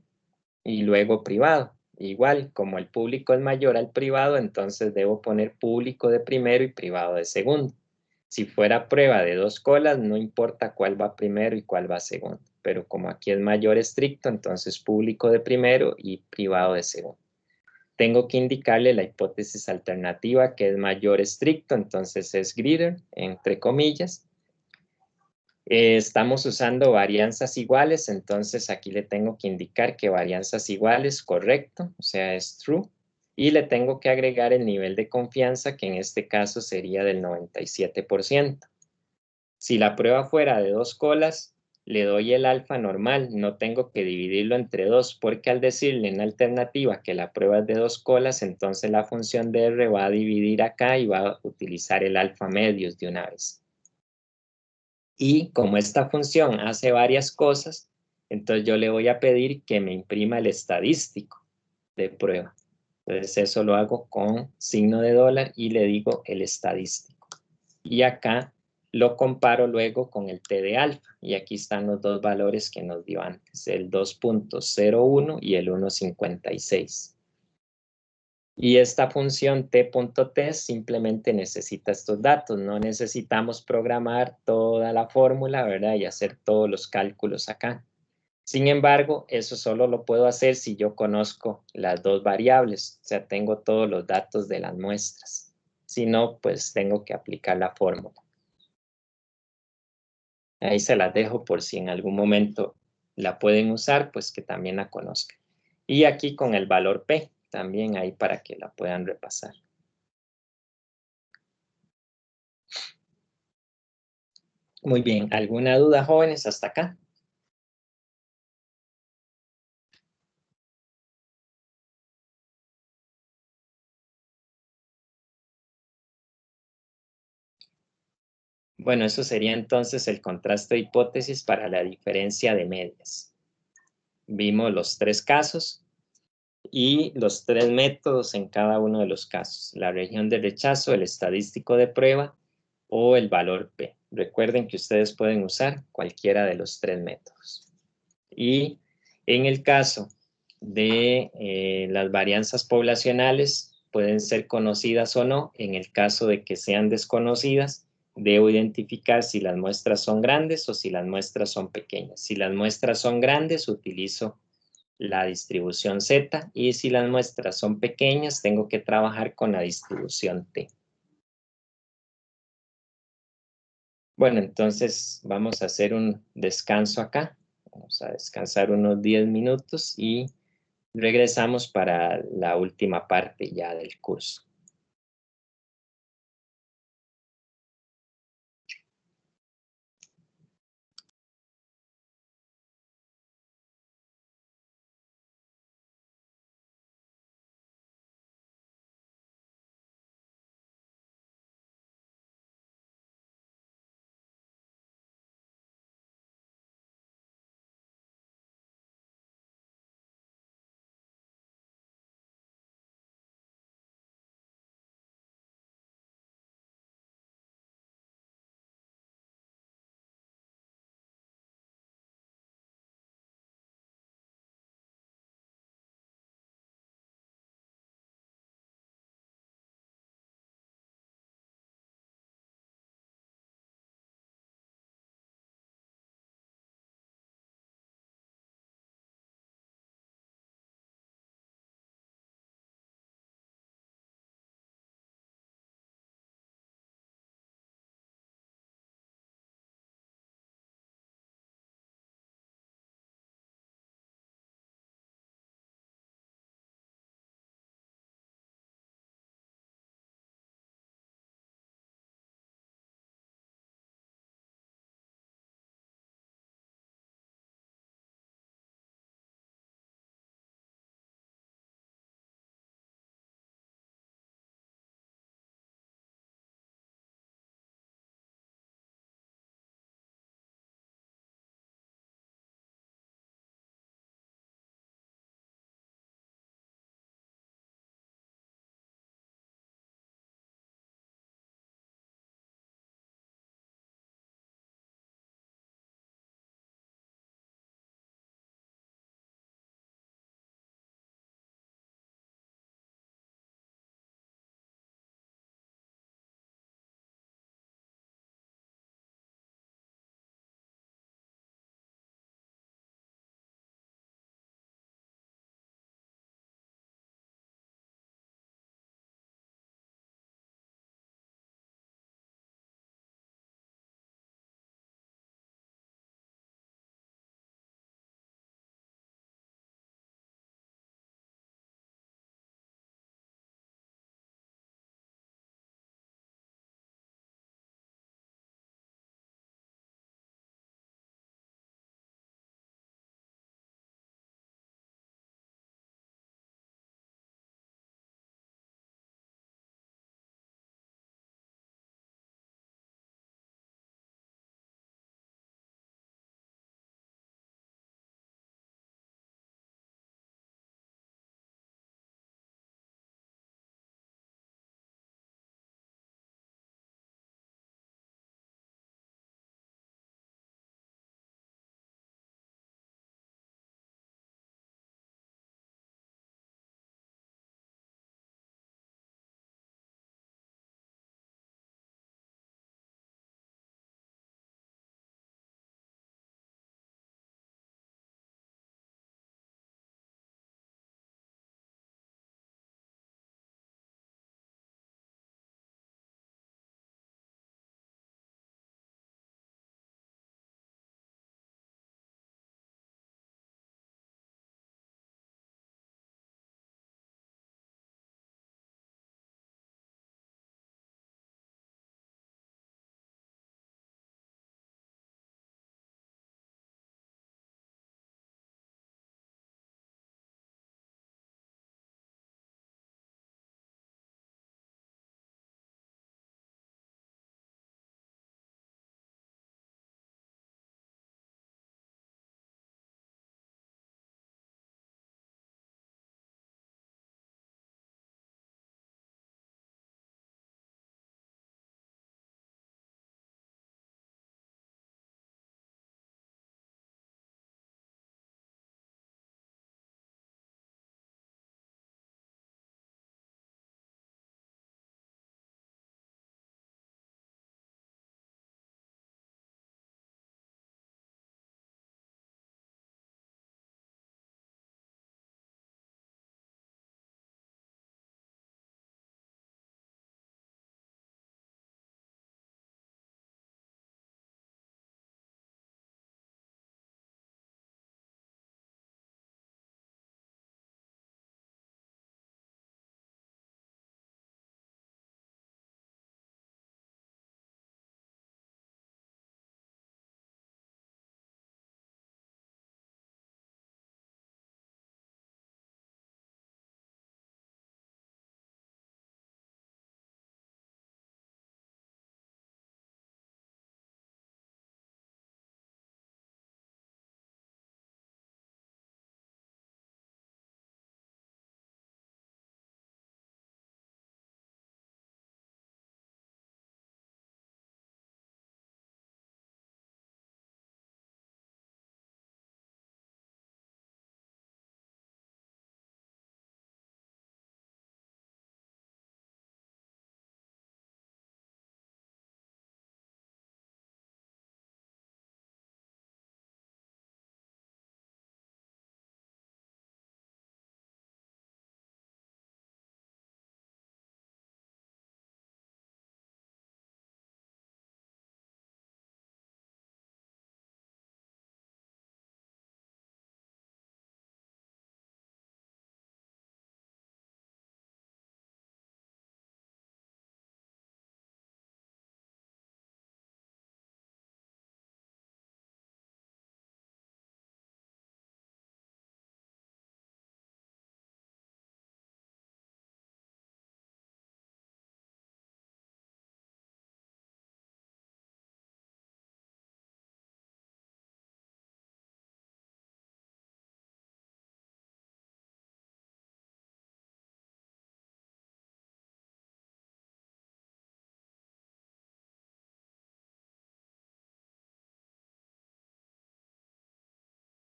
y luego privado. Igual, como el público es mayor al privado, entonces debo poner público de primero y privado de segundo. Si fuera prueba de dos colas, no importa cuál va primero y cuál va segundo. Pero como aquí es mayor estricto, entonces público de primero y privado de segundo. Tengo que indicarle la hipótesis alternativa que es mayor estricto, entonces es greater, entre comillas. Estamos usando varianzas iguales, entonces aquí le tengo que indicar que varianzas iguales, correcto, o sea, es true. Y le tengo que agregar el nivel de confianza, que en este caso sería del 97%. Si la prueba fuera de dos colas, le doy el alfa normal, no tengo que dividirlo entre dos, porque al decirle en alternativa que la prueba es de dos colas, entonces la función de R va a dividir acá y va a utilizar el alfa medios de una vez. Y como esta función hace varias cosas, entonces yo le voy a pedir que me imprima el estadístico de prueba. Entonces eso lo hago con signo de dólar y le digo el estadístico. Y acá lo comparo luego con el t de alfa. Y aquí están los dos valores que nos dio antes, el 2.01 y el 1.56. Y esta función t.test simplemente necesita estos datos. No necesitamos programar toda la fórmula, ¿verdad? Y hacer todos los cálculos acá. Sin embargo, eso solo lo puedo hacer si yo conozco las dos variables. O sea, tengo todos los datos de las muestras. Si no, pues tengo que aplicar la fórmula. Ahí se las dejo por si en algún momento la pueden usar, pues que también la conozcan. Y aquí con el valor P, también ahí para que la puedan repasar. Muy bien, ¿alguna duda, jóvenes, hasta acá? Bueno, eso sería entonces el contraste de hipótesis para la diferencia de medias. Vimos los tres casos. y los 3 métodos en cada uno de los casos: la región de rechazo, el estadístico de prueba o el valor P. Recuerden que ustedes pueden usar cualquiera de los 3 métodos. Y en el caso de las varianzas poblacionales, pueden ser conocidas o no. En el caso de que sean desconocidas, debo identificar si las muestras son grandes o si las muestras son pequeñas. Si las muestras son grandes, utilizo la distribución Z, y si las muestras son pequeñas, tengo que trabajar con la distribución T. Bueno, entonces vamos a hacer un descanso acá. Vamos a descansar unos 10 minutos y regresamos para la última parte ya del curso.